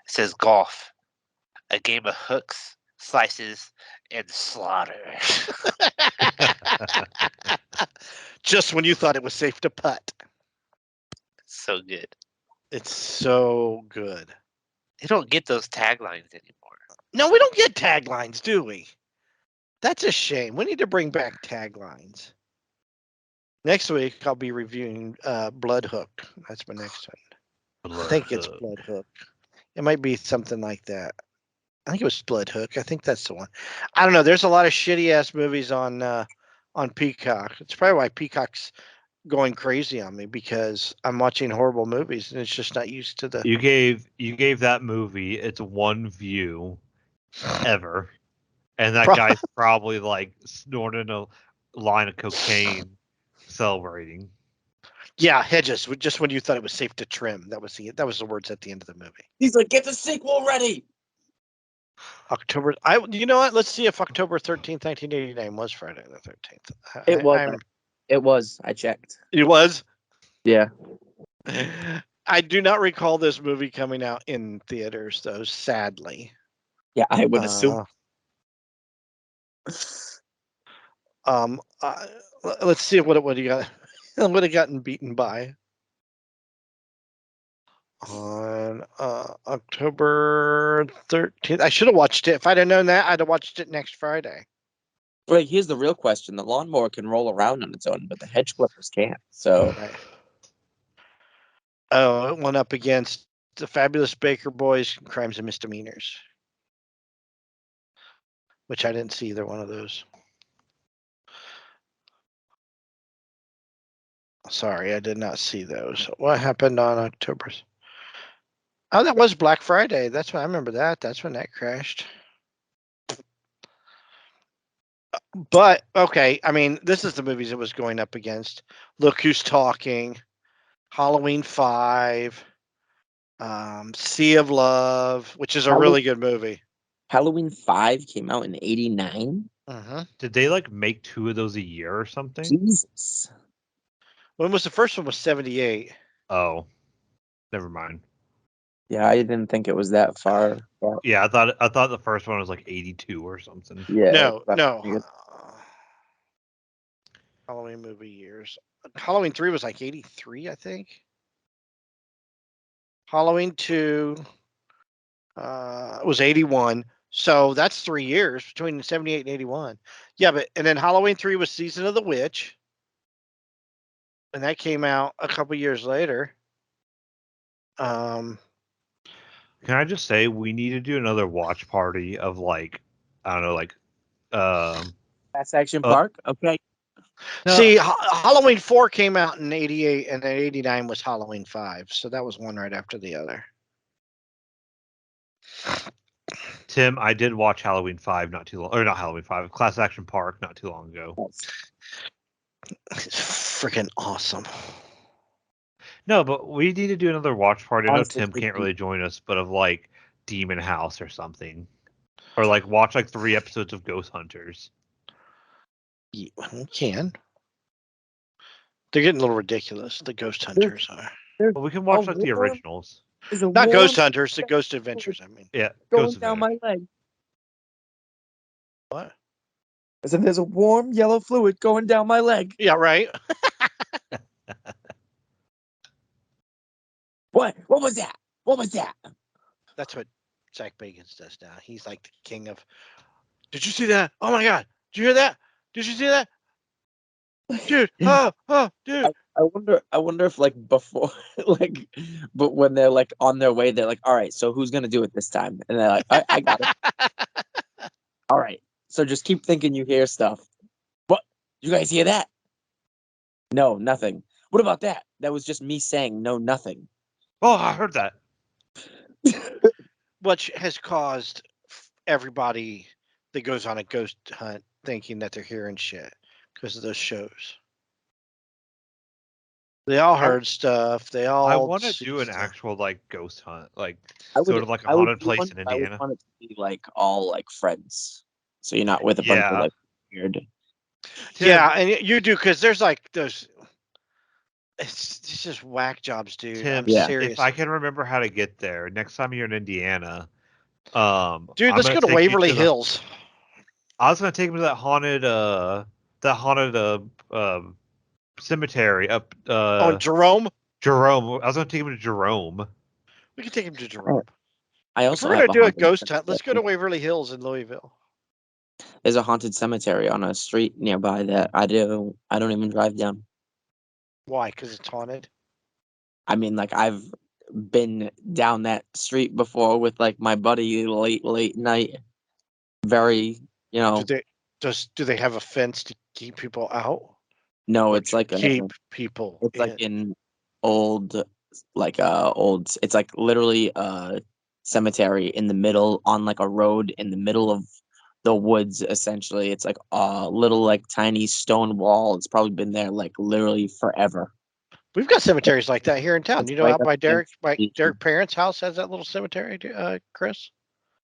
[SPEAKER 3] says golf, a game of hooks, slices, and slaughter.
[SPEAKER 5] Just when you thought it was safe to putt.
[SPEAKER 3] So good.
[SPEAKER 5] It's so good.
[SPEAKER 3] They don't get those taglines anymore.
[SPEAKER 5] No, we don't get taglines, do we? That's a shame. We need to bring back taglines. Next week, I'll be reviewing Blood Hook. That's my next one. I think it's Blood Hook. It might be something like that. I think it was Blood Hook. I think that's the one. I don't know. There's a lot of shitty ass movies on Peacock. It's probably why Peacock's going crazy on me, because I'm watching horrible movies and it's just not used to the.
[SPEAKER 2] You gave that movie its one view ever, and that guy's probably like snorting a line of cocaine, celebrating.
[SPEAKER 5] Yeah, Hedges. Just when you thought it was safe to trim, that was the words at the end of the movie.
[SPEAKER 4] He's like, get the sequel ready.
[SPEAKER 5] October. You know what? Let's see if October 13th, 1989 was Friday the 13th.
[SPEAKER 4] It was. It was. I checked.
[SPEAKER 5] It was.
[SPEAKER 4] Yeah.
[SPEAKER 5] I do not recall this movie coming out in theaters, though. Sadly.
[SPEAKER 4] Yeah, I would assume.
[SPEAKER 5] Let's see what he got. Would have gotten beaten by on October 13th. I should have watched it. If I'd have known that, I'd have watched it next Friday.
[SPEAKER 4] Right, here's the real question. The lawnmower can roll around on its own, but the hedge clippers can't. So
[SPEAKER 5] Right. Oh, it went up against the Fabulous Baker Boys, Crimes and Misdemeanors, which I didn't see either one of those. Sorry, I did not see those. What happened on October? Oh, that was Black Friday. That's when I remember that. That's when that crashed. But okay, I mean, this is the movies it was going up against. Look Who's Talking, Halloween 5, Sea of Love, which is a really good movie.
[SPEAKER 4] Halloween 5 came out in '89.
[SPEAKER 2] Did they like make 2 of those a year or something?
[SPEAKER 4] Jesus.
[SPEAKER 5] When was the first one? Was 78.
[SPEAKER 2] Oh, never mind.
[SPEAKER 4] Yeah, I didn't think it was that far.
[SPEAKER 2] Yeah, I thought the first one was like 82 or something.
[SPEAKER 4] Yeah.
[SPEAKER 5] No. Halloween movie years. Halloween 3 was like 83, I think. Halloween 2 was 81. So that's 3 years between 78 and 81. Yeah, and then Halloween 3 was Season of the Witch. And that came out a couple years later.
[SPEAKER 2] Can I just say we need to do another watch party of like, I don't know, like
[SPEAKER 4] Fast Action Park? Okay.
[SPEAKER 5] No. See, Halloween 4 came out in 88, and then 89 was Halloween 5. So that was one right after the other.
[SPEAKER 2] Tim, I did watch Halloween 5 not too long, or not Halloween 5, Class Action Park not too long ago.
[SPEAKER 5] It's freaking awesome.
[SPEAKER 2] No, but we need to do another watch party. I know
[SPEAKER 4] Honestly,
[SPEAKER 2] Tim can't really join us, but of like Demon House or something. Or like watch like 3 episodes of Ghost Hunters.
[SPEAKER 5] Yeah, we can. They're getting a little ridiculous. The Ghost Hunters are.
[SPEAKER 2] Well, we can watch like the originals.
[SPEAKER 5] Not Ghost Hunters, the Ghost Adventures, I mean.
[SPEAKER 2] Yeah,
[SPEAKER 4] going
[SPEAKER 2] Ghost
[SPEAKER 4] down my leg.
[SPEAKER 5] What?
[SPEAKER 4] I said, there's a warm yellow fluid going down my leg.
[SPEAKER 5] Yeah, right.
[SPEAKER 4] What? What was that? What was that?
[SPEAKER 5] That's what Zach Bagans does now. He's like the king of. Did you see that? Oh my God! Did you hear that? Did you see that? Dude! Dude!
[SPEAKER 4] I wonder if like before, like, but when they're like on their way, they're like, all right, so who's gonna do it this time? And they're like, I got it. All right, so just keep thinking you hear stuff. What? You guys hear that? No, nothing. What about that? That was just me saying no, nothing.
[SPEAKER 2] Oh, I heard that.
[SPEAKER 5] Which has caused everybody that goes on a ghost hunt thinking that they're hearing shit. because of those shows. They all heard stuff. They all.
[SPEAKER 2] I want to
[SPEAKER 5] see
[SPEAKER 2] do an
[SPEAKER 5] stuff.
[SPEAKER 2] actual like ghost hunt, like
[SPEAKER 4] I
[SPEAKER 2] go
[SPEAKER 4] would,
[SPEAKER 2] to like a
[SPEAKER 4] I would
[SPEAKER 2] haunted
[SPEAKER 4] do
[SPEAKER 2] place
[SPEAKER 4] one,
[SPEAKER 2] in
[SPEAKER 4] but I would
[SPEAKER 2] Indiana.
[SPEAKER 4] want it to be like all like friends, so you're not with a bunch of
[SPEAKER 2] Yeah.
[SPEAKER 4] like weird.
[SPEAKER 5] Yeah, and you do because there's like those. It's just whack jobs, dude.
[SPEAKER 2] Tim,
[SPEAKER 5] I'm
[SPEAKER 4] Yeah.
[SPEAKER 5] serious.
[SPEAKER 2] if I can remember how to get there, next time you're in Indiana,
[SPEAKER 5] Dude,
[SPEAKER 2] I'm
[SPEAKER 5] let's
[SPEAKER 2] gonna
[SPEAKER 5] go to
[SPEAKER 2] take you
[SPEAKER 5] Waverly
[SPEAKER 2] to the-
[SPEAKER 5] Hills.
[SPEAKER 2] I was gonna take him to that haunted cemetery up
[SPEAKER 5] Oh, Jerome.
[SPEAKER 2] Jerome. I was gonna take him to Jerome.
[SPEAKER 5] We can take him to Jerome.
[SPEAKER 4] I
[SPEAKER 5] If
[SPEAKER 4] also
[SPEAKER 5] we're
[SPEAKER 4] have
[SPEAKER 5] gonna do a
[SPEAKER 4] haunted
[SPEAKER 5] ghost hunt, let's go to
[SPEAKER 4] cemetery.
[SPEAKER 5] Waverly Hills in Louisville.
[SPEAKER 4] There's a haunted cemetery on a street nearby that I don't even drive down.
[SPEAKER 5] Why? Because it's haunted.
[SPEAKER 4] I mean, like I've been down that street before with like my buddy late night. Very,
[SPEAKER 5] Do they have a fence to keep people out?
[SPEAKER 4] no,
[SPEAKER 5] Or
[SPEAKER 4] it's like
[SPEAKER 5] keep people
[SPEAKER 4] it's
[SPEAKER 5] in?
[SPEAKER 4] like in old, it's like literally a cemetery in the middle on like a road in the middle of the woods. Essentially, it's like a little like tiny stone wall. It's probably been there like literally forever.
[SPEAKER 5] We've got cemeteries like that here in town.
[SPEAKER 4] It's
[SPEAKER 5] You know,
[SPEAKER 4] right
[SPEAKER 5] out
[SPEAKER 4] up
[SPEAKER 5] by
[SPEAKER 4] against
[SPEAKER 5] Derek parents' house has that little cemetery, Chris.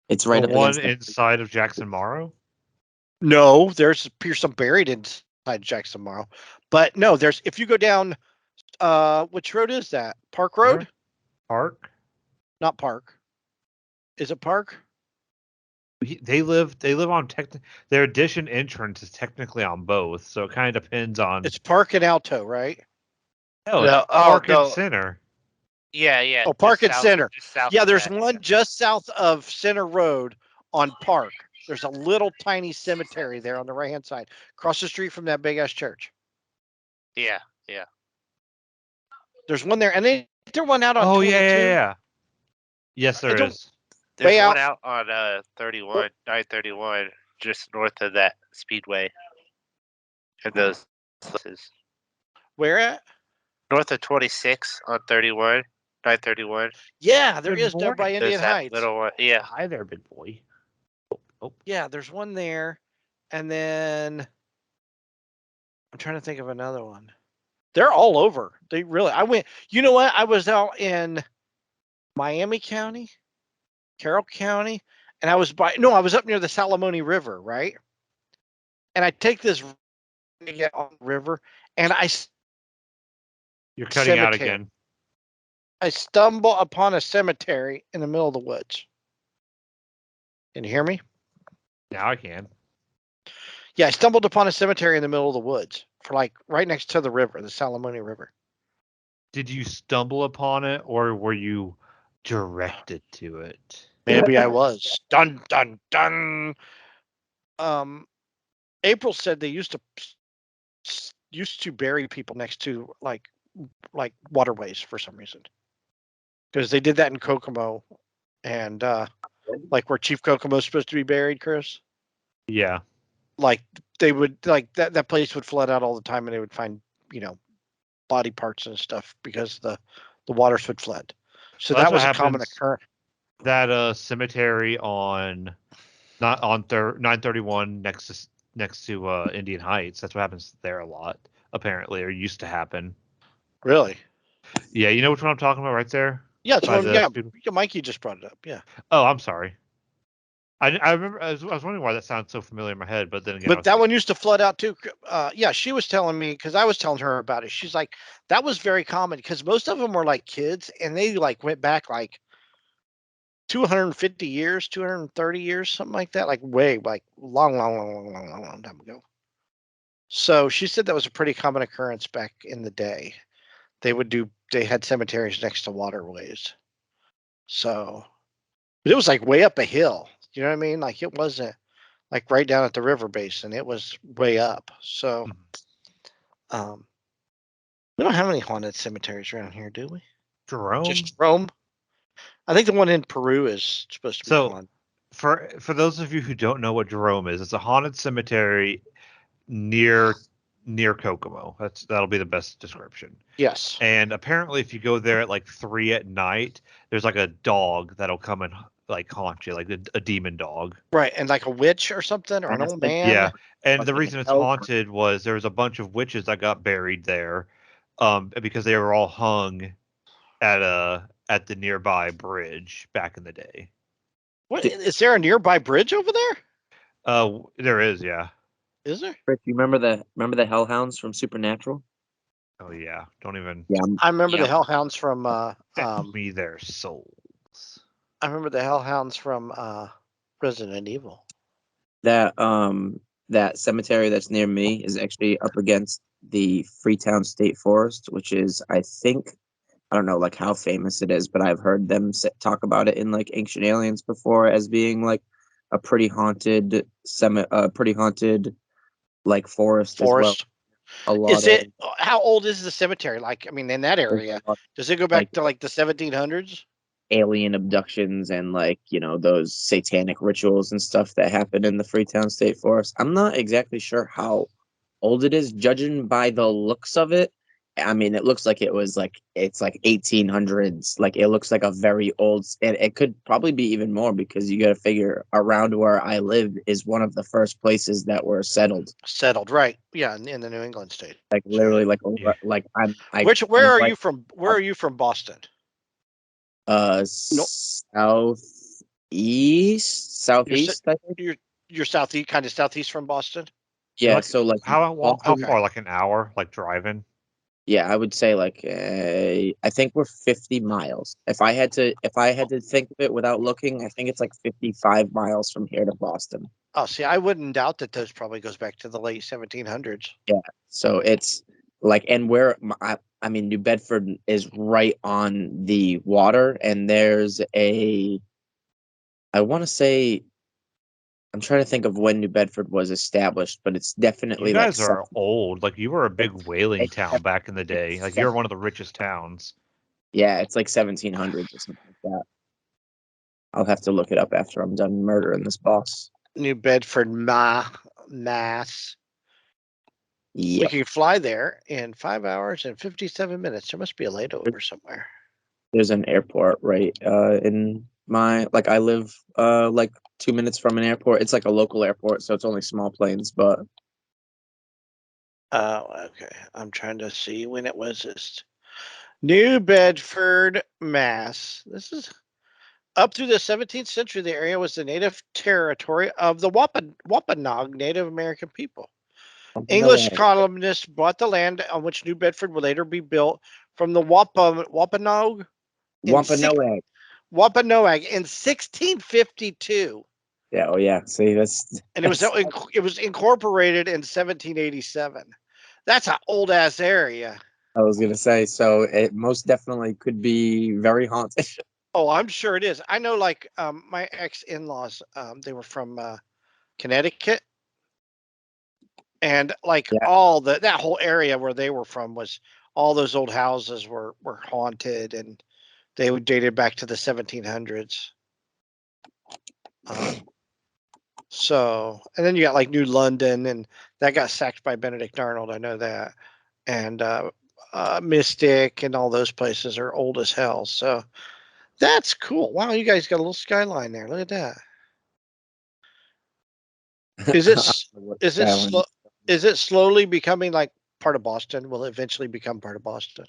[SPEAKER 4] It's right
[SPEAKER 2] The
[SPEAKER 4] up
[SPEAKER 2] one
[SPEAKER 4] against the-
[SPEAKER 2] inside of Jackson Morrow.
[SPEAKER 5] No, there's some buried inside Jackson Morrow, but no, there's if you go down, which road is that? Park Road?
[SPEAKER 2] There? Park.
[SPEAKER 5] Not Park. Is it Park?
[SPEAKER 2] They live on their addition entrance is technically on both, so it kind of depends on.
[SPEAKER 5] It's Park and Alto, right?
[SPEAKER 2] No,
[SPEAKER 3] No,
[SPEAKER 2] it's Park
[SPEAKER 3] no.
[SPEAKER 2] and Center.
[SPEAKER 3] Yeah.
[SPEAKER 5] Oh, Park
[SPEAKER 3] just
[SPEAKER 5] and
[SPEAKER 3] south-
[SPEAKER 5] Center.
[SPEAKER 3] just south
[SPEAKER 5] Yeah,
[SPEAKER 3] of
[SPEAKER 5] there's
[SPEAKER 3] that,
[SPEAKER 5] one
[SPEAKER 3] yeah.
[SPEAKER 5] just south of Center Road on Park. There's a little tiny cemetery there on the right hand side, across the street from that big ass church.
[SPEAKER 3] Yeah.
[SPEAKER 5] There's one there, and they they're one out on
[SPEAKER 2] Oh
[SPEAKER 5] 22.
[SPEAKER 2] yeah. Yes, there
[SPEAKER 5] don't-
[SPEAKER 2] is.
[SPEAKER 3] There's
[SPEAKER 5] Way
[SPEAKER 3] one
[SPEAKER 5] out-
[SPEAKER 3] out on 931, just north of that speedway. And those places.
[SPEAKER 5] Where at?
[SPEAKER 3] North of 26 on 931.
[SPEAKER 5] Yeah, there
[SPEAKER 2] Good
[SPEAKER 5] is down by
[SPEAKER 2] morning.
[SPEAKER 5] Indian
[SPEAKER 3] There's that
[SPEAKER 5] Heights.
[SPEAKER 3] little one. Yeah.
[SPEAKER 2] Hi there, big boy. Oh.
[SPEAKER 5] Yeah, there's one there, and then I'm trying to think of another one. They're all over. They really. I went. You know what? I was out in Miami County, Carroll County, and I was up near the Salamone River, right? And I take this to get on the river, and
[SPEAKER 2] You're cutting out
[SPEAKER 5] Cemetery.
[SPEAKER 2] again.
[SPEAKER 5] I stumble upon a cemetery in the middle of the woods. Can you hear me?
[SPEAKER 2] Now I can.
[SPEAKER 5] Yeah, I stumbled upon a cemetery in the middle of the woods for like right next to the river, the Salamone River.
[SPEAKER 2] Did you stumble upon it, or were you directed to it?
[SPEAKER 5] Maybe I was. Dun dun dun. April said they used to bury people next to like waterways for some reason. Because they did that in Kokomo, and like where Chief Kokomo is supposed to be buried, Chris.
[SPEAKER 2] Yeah.
[SPEAKER 5] Like they would like that place would flood out all the time, and they would find body parts and stuff because the waters would flood. So
[SPEAKER 2] Well,
[SPEAKER 5] that
[SPEAKER 2] that's
[SPEAKER 5] was
[SPEAKER 2] what
[SPEAKER 5] a common
[SPEAKER 2] happens.
[SPEAKER 5] occurrence.
[SPEAKER 2] That cemetery on 931 next to Indian Heights. That's what happens there a lot, apparently, or used to happen.
[SPEAKER 5] Really?
[SPEAKER 2] Yeah, you know which one I'm talking about right there?
[SPEAKER 5] Yeah, it's
[SPEAKER 2] By
[SPEAKER 5] one.
[SPEAKER 2] the
[SPEAKER 5] Yeah,
[SPEAKER 2] speed-
[SPEAKER 5] Mikey just brought it up. Yeah.
[SPEAKER 2] Oh, I'm sorry. I remember. I was wondering why that sounds so familiar in my head, but then again,
[SPEAKER 5] But that one used to flood out too. Yeah, she was telling me because I was telling her about it. She's like, that was very common because most of them were like kids, and they like went back like 250 years, 230 years, something like that, like way like long time ago. So she said that was a pretty common occurrence back in the day. They had cemeteries next to waterways. So, but it was like way up a hill. You know what I mean? Like it wasn't like right down at the river basin. It was way up. So, we don't have any haunted cemeteries around here, do we?
[SPEAKER 2] Jerome.
[SPEAKER 5] Just Rome. I think the one in Peru is supposed to be
[SPEAKER 2] So-
[SPEAKER 5] haunted.
[SPEAKER 2] For those of you who don't know what Jerome is, it's a haunted cemetery near Kokomo. That'll be the best description.
[SPEAKER 5] Yes.
[SPEAKER 2] And apparently, if you go there at like 3 at night, there's like a dog that'll come and like haunt you, like a demon dog.
[SPEAKER 5] Right, and like a witch or something, or an old man.
[SPEAKER 2] Yeah, and the
[SPEAKER 4] Fucking
[SPEAKER 2] reason it's
[SPEAKER 4] hell.
[SPEAKER 2] haunted was there was a bunch of witches that got buried there, because they were all hung at the nearby bridge back in the day.
[SPEAKER 5] What is there a nearby bridge over there?
[SPEAKER 2] There is, yeah.
[SPEAKER 5] Is there?
[SPEAKER 4] Rick, you remember the Hellhounds from Supernatural?
[SPEAKER 2] Oh yeah, don't even
[SPEAKER 4] Yeah,
[SPEAKER 5] I remember the
[SPEAKER 3] Yeah.
[SPEAKER 5] Hellhounds from
[SPEAKER 2] send me their souls.
[SPEAKER 5] I remember the Hellhounds from Resident Evil.
[SPEAKER 4] that cemetery that's near me is actually up against the Freetown State Forest, which is, I think, I don't know like how famous it is, but I've heard them talk about it in like Ancient Aliens before as being like a pretty haunted like forest as well.
[SPEAKER 5] Forest.
[SPEAKER 4] A lot
[SPEAKER 5] Is it?
[SPEAKER 4] of
[SPEAKER 5] How old is the cemetery? Like, I mean, in that
[SPEAKER 4] there's
[SPEAKER 5] area,
[SPEAKER 4] a lot
[SPEAKER 5] does it go back
[SPEAKER 4] like
[SPEAKER 5] to like the 1700s?
[SPEAKER 4] alien abductions and like those satanic rituals and stuff that happen in the Freetown State Forest. I'm not exactly sure how old it is, judging by the looks of it. I mean, it looks like it's like 1800s. Like it looks like a very old, and it could probably be even more because you got to figure around where I live is one of the first places that were settled.
[SPEAKER 5] Settled, right? Yeah, in the New England state.
[SPEAKER 4] Like literally, like over,
[SPEAKER 2] Yeah.
[SPEAKER 4] like
[SPEAKER 5] Where
[SPEAKER 4] I'm
[SPEAKER 5] are
[SPEAKER 4] right,
[SPEAKER 5] you from? Where are you from, Boston?
[SPEAKER 4] southeast, I think.
[SPEAKER 5] You're southeast, kind of southeast from Boston.
[SPEAKER 4] Yeah,
[SPEAKER 2] Like,
[SPEAKER 4] so like
[SPEAKER 2] how
[SPEAKER 4] Boston,
[SPEAKER 2] far? Like an hour, like driving.
[SPEAKER 4] yeah, I would say like I think we're 50 miles. If I had to think of it without looking, I think it's like 55 miles from here to Boston.
[SPEAKER 5] Oh, see, I wouldn't doubt that those probably goes back to the late 1700s.
[SPEAKER 4] Yeah. So it's like, and I mean, New Bedford is right on the water, and there's I want to say, I'm trying to think of when New Bedford was established, but it's definitely
[SPEAKER 2] You
[SPEAKER 4] like
[SPEAKER 2] guys are old. Like you were a big whaling
[SPEAKER 4] it's
[SPEAKER 2] town back in the day. Like you're one of the richest towns.
[SPEAKER 4] yeah, it's like 1700s or something like that. I'll have to look it up after I'm done murdering this boss.
[SPEAKER 5] New Bedford, Mass. We
[SPEAKER 4] Yep.
[SPEAKER 5] can fly there in 5 hours and 57 minutes. There must be a layover somewhere.
[SPEAKER 4] There's an airport right in my like I live like 2 minutes from an airport. It's like a local airport, so it's only small planes, but
[SPEAKER 5] Okay. I'm trying to see when it was this. New Bedford, Mass. This is up through the 17th century. The area was the native territory of the Wampanoag Native American people. English colonists bought the land on which New Bedford would later be built from the Wampanoag
[SPEAKER 4] Wampanoag.
[SPEAKER 5] in 1652,
[SPEAKER 4] Yeah, oh yeah. See,
[SPEAKER 5] and it was incorporated in 1787. That's an old ass area.
[SPEAKER 4] I was gonna say, so it most definitely could be very haunted.
[SPEAKER 5] Oh, I'm sure it is. I know, like my ex-in-laws, they were from Connecticut, and like
[SPEAKER 4] Yeah.
[SPEAKER 5] all that whole area where they were from was all those old houses were haunted, and they were dated back to the 1700s. So, and then you got like New London, and that got sacked by Benedict Arnold. I know that, and Mystic, and all those places are old as hell. So that's cool. Wow, you guys got a little skyline there. Look at that. Is it slowly becoming like part of Boston? Will it eventually become part of Boston?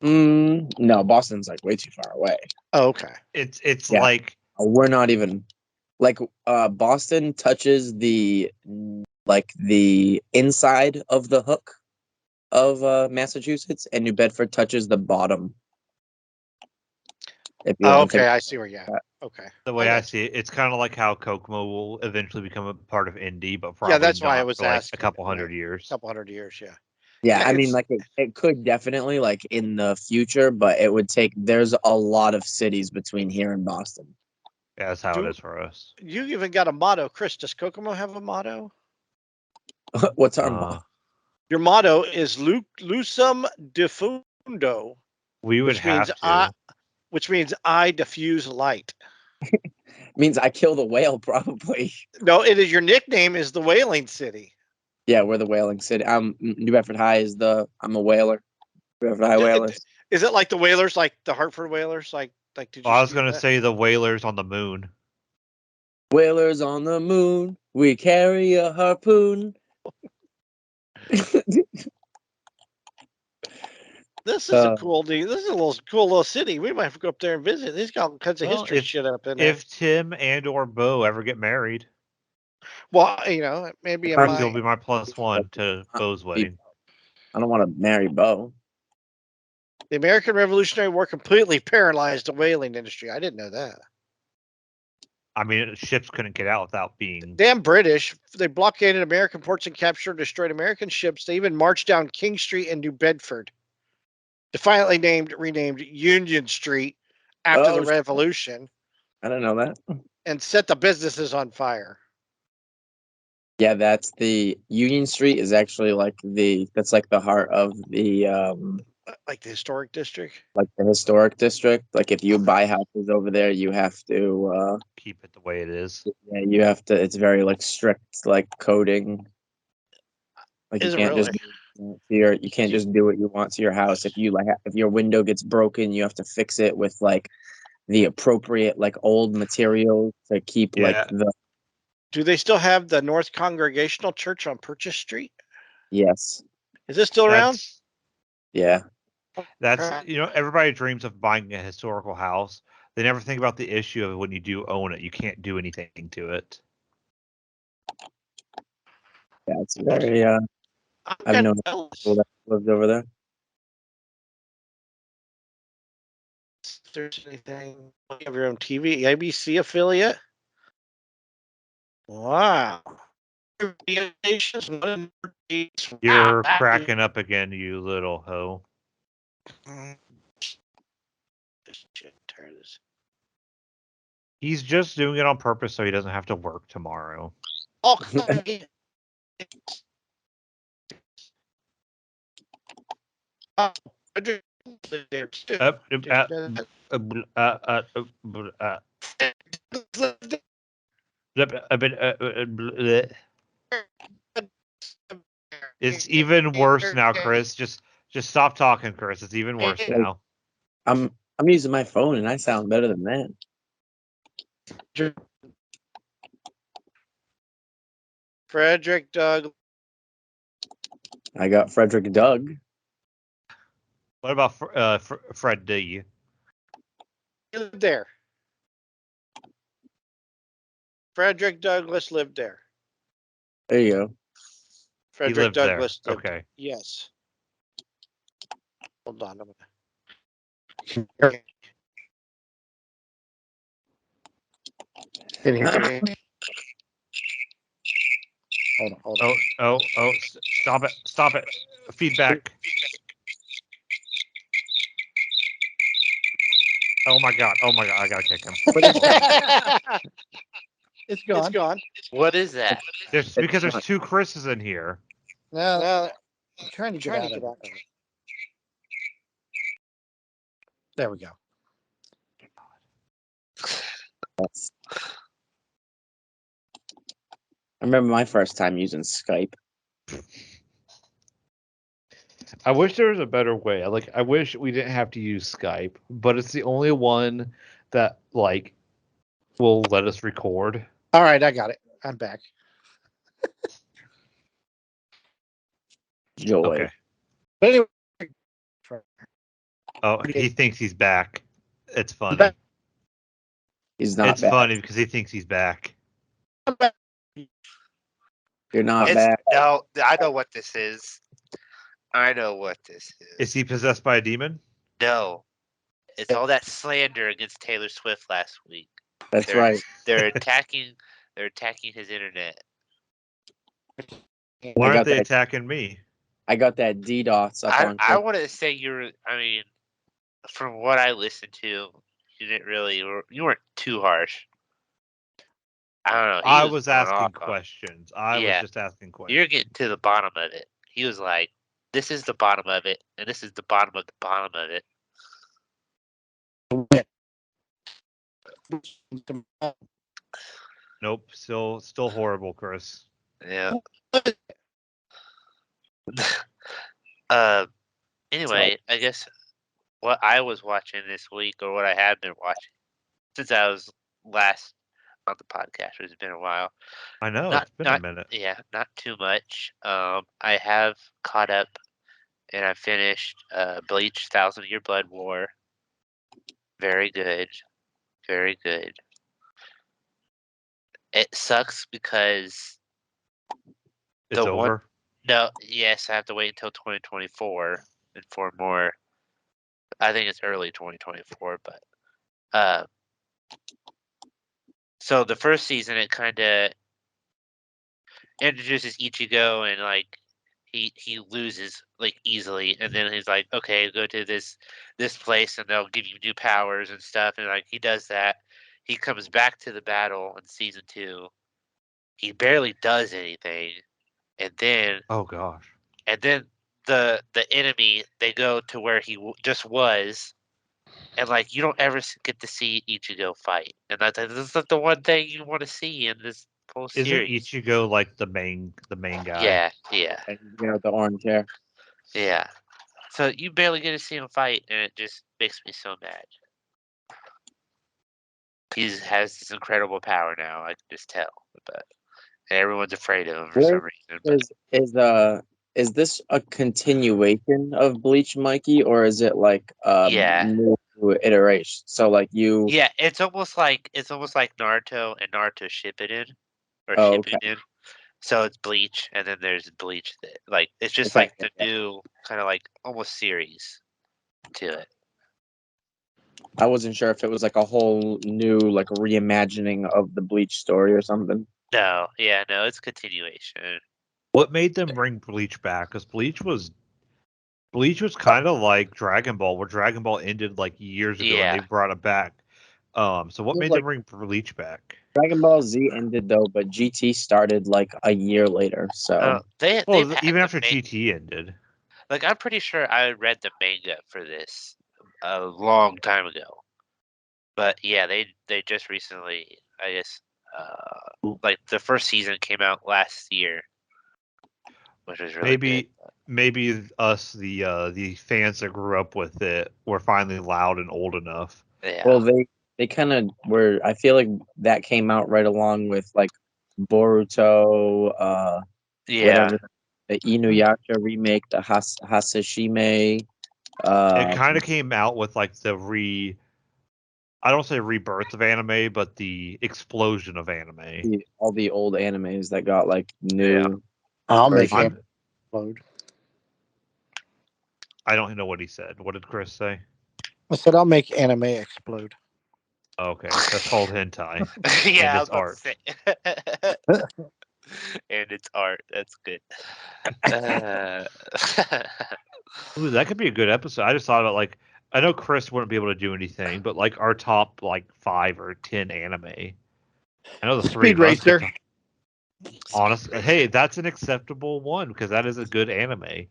[SPEAKER 4] No, Boston's like way too far away.
[SPEAKER 5] Oh, okay.
[SPEAKER 2] It's
[SPEAKER 4] Yeah.
[SPEAKER 2] like
[SPEAKER 4] We're not even like Boston touches the inside of the hook of Massachusetts, and New Bedford touches the bottom. If you want to
[SPEAKER 5] Okay,
[SPEAKER 4] think
[SPEAKER 5] I see where you're at. Okay.
[SPEAKER 2] the way I
[SPEAKER 5] got
[SPEAKER 2] see it. It's kind of like how Kokomo will eventually become a part of Indy, but probably
[SPEAKER 5] Yeah, that's why I
[SPEAKER 2] not
[SPEAKER 5] was
[SPEAKER 2] for like
[SPEAKER 5] asking,
[SPEAKER 2] a couple
[SPEAKER 5] right.
[SPEAKER 2] hundred years.
[SPEAKER 5] A couple hundred years, yeah.
[SPEAKER 4] Yeah,
[SPEAKER 5] Yeah,
[SPEAKER 4] I mean,
[SPEAKER 5] it's-
[SPEAKER 4] like it could definitely like in the future, but it would take. There's a lot of cities between here and Boston.
[SPEAKER 2] Yeah, that's how it is for us.
[SPEAKER 5] You even got a motto, Kris. Does Kokomo have a motto?
[SPEAKER 4] What's our motto?
[SPEAKER 5] Your motto is Lucum Diffundo,
[SPEAKER 2] We would
[SPEAKER 5] which means I diffuse light.
[SPEAKER 4] Means I kill the whale, probably.
[SPEAKER 5] No, it is your nickname is the Whaling City.
[SPEAKER 4] Yeah, we're the whaling city. New Bedford High I'm a whaler. New Bedford High Whalers.
[SPEAKER 5] Is it like the Whalers, like the Hartford Whalers, like Like, did you?
[SPEAKER 2] I was
[SPEAKER 5] see
[SPEAKER 2] gonna
[SPEAKER 5] that?
[SPEAKER 2] say the whalers on the moon.
[SPEAKER 4] Whalers on the moon, we carry a harpoon.
[SPEAKER 5] This is a cool dude. This is a cool little city. We might have to go up there and visit. He's got all kinds of history shit up in there.
[SPEAKER 2] If Tim and or Bo ever get married,
[SPEAKER 5] Well, maybe
[SPEAKER 2] he'll be my +1 to Bo's wedding.
[SPEAKER 4] I don't want to marry Bo.
[SPEAKER 5] The American Revolutionary War completely paralyzed the whaling industry. I didn't know that.
[SPEAKER 2] I mean, ships couldn't get out without being.
[SPEAKER 5] Damn British. They blockaded American ports and captured and destroyed American ships. They even marched down King Street in New Bedford, defiantly renamed Union Street after the Revolution.
[SPEAKER 4] I didn't know that.
[SPEAKER 5] And set the businesses on fire.
[SPEAKER 4] Yeah, that's the Union Street is actually that's like the heart of the
[SPEAKER 5] like the historic district.
[SPEAKER 4] Like the historic district. Like if you buy houses over there, you have to
[SPEAKER 2] keep it the way it is.
[SPEAKER 4] Yeah, you have to. It's very like strict like coding. Like you can't just you can't just do what you want to your house. If your window gets broken, you have to fix it with like the appropriate like old material to keep like the.
[SPEAKER 5] Do they still have the North Congregational Church on Purchase Street?
[SPEAKER 4] Yes.
[SPEAKER 5] Is this still around?
[SPEAKER 4] Yeah.
[SPEAKER 2] That's everybody dreams of buying a historical house. They never think about the issue of when you do own it, you can't do anything to it.
[SPEAKER 4] Yeah, it's very I've known people that lived over there.
[SPEAKER 5] If there's anything, you have your own TV, ABC affiliate. Wow.
[SPEAKER 2] You're cracking up again, you little hoe. He's just doing it on purpose so he doesn't have to work tomorrow.
[SPEAKER 5] Oh,
[SPEAKER 2] It's even worse now, Kris. Just stop talking, Kris. It's even worse now.
[SPEAKER 4] I'm using my phone and I sound better than that.
[SPEAKER 5] Frederick Doug.
[SPEAKER 4] I got Frederick Doug.
[SPEAKER 2] What about Fred D?
[SPEAKER 5] He lived there. Frederick Douglass lived there.
[SPEAKER 4] There you go.
[SPEAKER 5] Frederick Douglass
[SPEAKER 2] there.
[SPEAKER 5] lived.
[SPEAKER 2] Okay.
[SPEAKER 5] Yes. Hold on. Can you hear me? Hold on.
[SPEAKER 2] Oh, stop it. Feedback. Oh my god, I gotta kick him.
[SPEAKER 5] It's gone.
[SPEAKER 3] What is that?
[SPEAKER 2] Because there's two Krises in here.
[SPEAKER 5] No, I'm trying to get out of it. There we go.
[SPEAKER 4] I remember my first time using Skype.
[SPEAKER 2] I wish there was a better way. I wish we didn't have to use Skype, but it's the only one that will let us record.
[SPEAKER 5] All right, I got it. I'm back.
[SPEAKER 4] Joy.
[SPEAKER 2] Okay.
[SPEAKER 5] But anyway.
[SPEAKER 2] Oh, he thinks he's back. It's funny.
[SPEAKER 4] He's not.
[SPEAKER 2] It's
[SPEAKER 4] back.
[SPEAKER 2] funny because he thinks he's back.
[SPEAKER 4] You're not back.
[SPEAKER 3] No, I know what this is.
[SPEAKER 2] Is he possessed by a demon?
[SPEAKER 3] No. It's all that slander against Taylor Swift last week.
[SPEAKER 4] That's right.
[SPEAKER 3] They're attacking his internet.
[SPEAKER 2] Why aren't they attacking me?
[SPEAKER 4] I got that DDoS up on.
[SPEAKER 3] I want to say from what I listened to, you weren't too harsh. I don't know.
[SPEAKER 2] I was asking questions. I was just asking questions.
[SPEAKER 3] You're getting to the bottom of it. He was like, this is the bottom of it, and this is the bottom of the bottom of it.
[SPEAKER 2] Nope. Still horrible, Kris.
[SPEAKER 3] Yeah. Anyway, I guess what I was watching this week, or what I have been watching since I was last on the podcast. It's been a while.
[SPEAKER 2] I know it's been a minute.
[SPEAKER 3] Yeah, not too much. I have caught up, and I finished Bleach: 1,000-Year Blood War. Very good, very good. It sucks because
[SPEAKER 2] It's over.
[SPEAKER 3] No, yes, I have to wait until 2024 and for more. I think it's early 2024, but so the first season it kind of introduces Ichigo, and like he loses like easily, and then he's like, okay, go to this place and they'll give you new powers and stuff, and like he does that. He comes back to the battle in season 2. He barely does anything, and then
[SPEAKER 2] Oh gosh.
[SPEAKER 3] and then the enemy, they go to where he just was, and like you don't ever get to see Ichigo fight, and that's the one thing you want to see in this whole
[SPEAKER 2] Isn't
[SPEAKER 3] series.
[SPEAKER 2] Ichigo like the main guy?
[SPEAKER 3] Yeah.
[SPEAKER 4] And the orange hair.
[SPEAKER 3] Yeah. So you barely get to see him fight, and it just makes me so mad. He has this incredible power now, I can just tell, but everyone's afraid of him for some reason. But
[SPEAKER 4] Is this a continuation of Bleach, Mikey, or is it like
[SPEAKER 3] Yeah.
[SPEAKER 4] new iteration? So like you.
[SPEAKER 3] Yeah, it's almost like Naruto and Naruto Shippuden, or
[SPEAKER 4] Oh, okay.
[SPEAKER 3] Shippuden. So it's Bleach, and then there's Bleach. Like it's just
[SPEAKER 4] Okay,
[SPEAKER 3] like the new kind of like almost series to it.
[SPEAKER 4] I wasn't sure if it was like a whole new like reimagining of the Bleach story or something.
[SPEAKER 3] No, it's continuation.
[SPEAKER 2] What made them bring Bleach back? Because Bleach was kind of like Dragon Ball, where Dragon Ball ended like years ago, and they brought it back. So what made them bring Bleach back?
[SPEAKER 4] Dragon Ball Z ended though, but GT started like a year later. So
[SPEAKER 2] even after GT ended.
[SPEAKER 3] Like I'm pretty sure I read the manga for this a long time ago. But yeah, they just recently, I guess, like the first season came out last year, which was really good.
[SPEAKER 2] Maybe us, the fans that grew up with it, were finally loud and old enough.
[SPEAKER 3] Yeah.
[SPEAKER 4] Well, they kind of were. I feel like that came out right along with like Boruto, whatever, the Inuyasha remake, the Hasashime.
[SPEAKER 2] It kind of came out with like I don't say rebirth of anime, but the explosion of anime.
[SPEAKER 4] All the old animes that got like new.
[SPEAKER 5] Yeah. I'll make
[SPEAKER 4] it
[SPEAKER 5] explode.
[SPEAKER 2] I don't know what he said. What did Kris say?
[SPEAKER 5] I said I'll make anime explode.
[SPEAKER 2] Okay, that's called hentai.
[SPEAKER 3] Yeah,
[SPEAKER 2] and it's art.
[SPEAKER 3] And it's art. That's good.
[SPEAKER 2] Ooh, that could be a good episode. I just thought about like, I know Kris wouldn't be able to do anything, but like our top like 5 or 10 anime. I know the
[SPEAKER 5] Speed Racer.
[SPEAKER 2] Honestly, hey, that's an acceptable one because that is a good anime.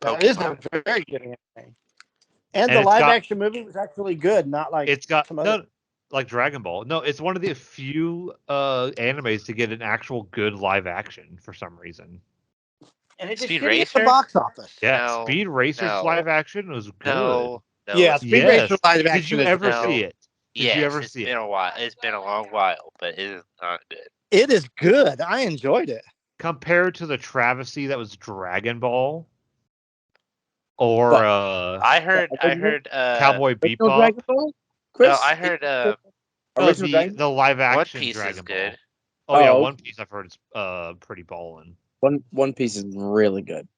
[SPEAKER 5] That is a very good anime. And the live action movie was actually good, not like
[SPEAKER 2] it's got like Dragon Ball. No, it's one of the few animes to get an actual good live action for some reason.
[SPEAKER 5] And it just didn't hit the box office.
[SPEAKER 2] Yeah, Speed Racer's live action was good.
[SPEAKER 3] No,
[SPEAKER 5] yeah, Speed Racer live action.
[SPEAKER 2] Did you ever see it?
[SPEAKER 3] Did you ever see it? It's been a while. It's been a long while, but it is not good.
[SPEAKER 5] It is good. I enjoyed it.
[SPEAKER 2] Compared to the travesty that was Dragon Ball, or
[SPEAKER 3] I heard
[SPEAKER 2] Cowboy Bebop.
[SPEAKER 3] No, I heard
[SPEAKER 2] the live action
[SPEAKER 3] One Piece
[SPEAKER 2] Dragon
[SPEAKER 3] is good.
[SPEAKER 2] Ball. Oh yeah, One Piece I've heard is pretty ballin'.
[SPEAKER 4] One Piece is really good.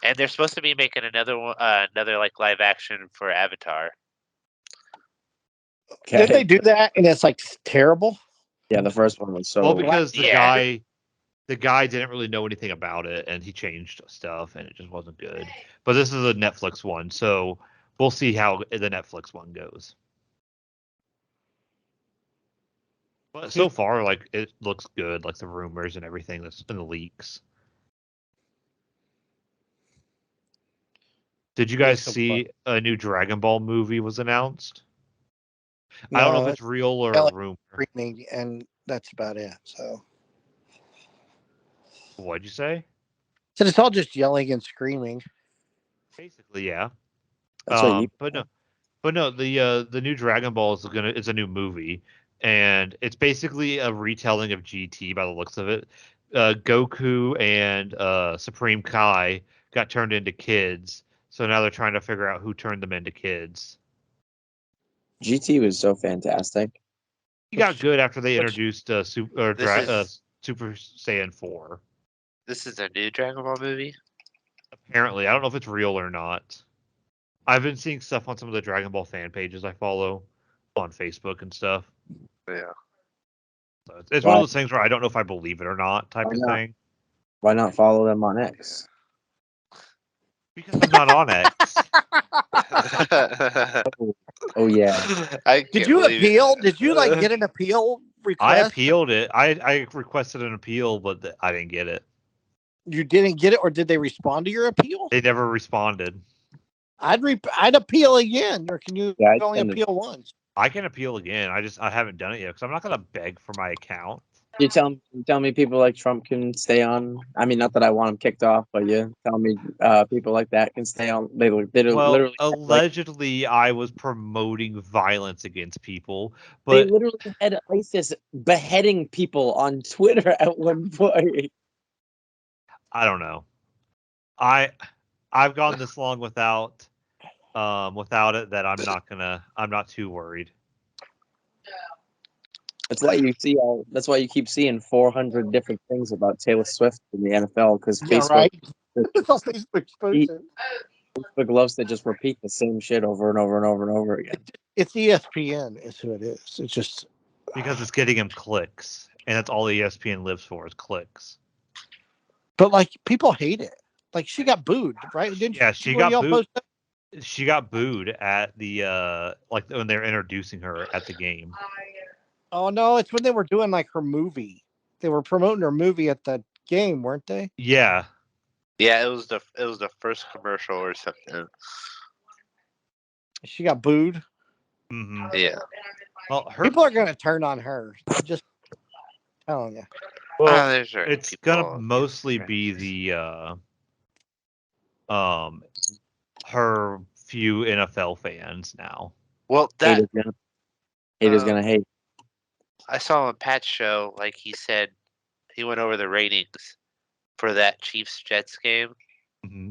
[SPEAKER 3] And they're supposed to be making another one, another like live action for Avatar.
[SPEAKER 4] Okay.
[SPEAKER 5] Did they do that? And it's like terrible.
[SPEAKER 4] Yeah, the first one was so.
[SPEAKER 2] Well, because the guy didn't really know anything about it, and he changed stuff, and it just wasn't good. But this is a Netflix one, so we'll see how the Netflix one goes. But so far, like it looks good, like the rumors and everything that's in the leaks. Did you guys see a new Dragon Ball movie was announced?
[SPEAKER 5] No,
[SPEAKER 2] I don't know if it's real or a rumor.
[SPEAKER 5] Screaming, and that's about it. So,
[SPEAKER 2] what'd you say?
[SPEAKER 5] So it's all just yelling and screaming.
[SPEAKER 2] Basically, yeah.
[SPEAKER 4] That's what you.
[SPEAKER 2] But no, the new Dragon Ball is a new movie, and it's basically a retelling of GT by the looks of it. Goku and Supreme Kai got turned into kids, so now they're trying to figure out who turned them into kids.
[SPEAKER 4] GT was so fantastic.
[SPEAKER 2] He got good after they introduced Super Saiyan 4.
[SPEAKER 3] This is a new Dragon Ball movie?
[SPEAKER 2] Apparently, I don't know if it's real or not. I've been seeing stuff on some of the Dragon Ball fan pages I follow on Facebook and stuff.
[SPEAKER 3] Yeah.
[SPEAKER 2] So it's one of those things where I don't know if I believe it or not type of thing.
[SPEAKER 4] Why not follow them on X?
[SPEAKER 2] Because I'm not on X.
[SPEAKER 4] Oh yeah.
[SPEAKER 5] Did you appeal? Did you get an appeal request?
[SPEAKER 2] I appealed it. I requested an appeal, but I didn't get it.
[SPEAKER 5] You didn't get it, or did they respond to your appeal?
[SPEAKER 2] They never responded.
[SPEAKER 5] I'd appeal again, or can you only appeal once?
[SPEAKER 2] I can appeal again. I haven't done it yet because I'm not gonna beg for my account.
[SPEAKER 4] You tell me people like Trump can stay on. I mean, not that I want him kicked off, but you tell me people like that can stay on. They literally
[SPEAKER 2] allegedly I was promoting violence against people, but
[SPEAKER 4] they literally had ISIS beheading people on Twitter at one point.
[SPEAKER 2] I don't know. I've gone this long without it that I'm not too worried.
[SPEAKER 4] That's why you keep seeing 400 different things about Taylor Swift in the NFL because Facebook loves to just repeat the same shit over and over and over and over again.
[SPEAKER 5] It's ESPN is who it is. It's just
[SPEAKER 2] because it's getting him clicks, and that's all ESPN lives for is clicks.
[SPEAKER 5] But like people hate it. Like she got booed, right?
[SPEAKER 2] She got booed. She got booed at the when they were introducing her at the game.
[SPEAKER 5] Oh no, it's when they were doing like her movie. They were promoting her movie at the game, weren't they?
[SPEAKER 2] Yeah.
[SPEAKER 3] Yeah, it was the first commercial or something.
[SPEAKER 5] She got booed.
[SPEAKER 2] Mm-hmm.
[SPEAKER 3] Yeah.
[SPEAKER 2] Well,
[SPEAKER 5] people are gonna turn on her. Just telling you.
[SPEAKER 2] Well, it's gonna mostly be the her few NFL fans now.
[SPEAKER 3] Well,
[SPEAKER 4] haters gonna hate.
[SPEAKER 3] I saw on Pat's show, like he said, he went over the ratings for that Chiefs-Jets game.
[SPEAKER 2] Mm-hmm.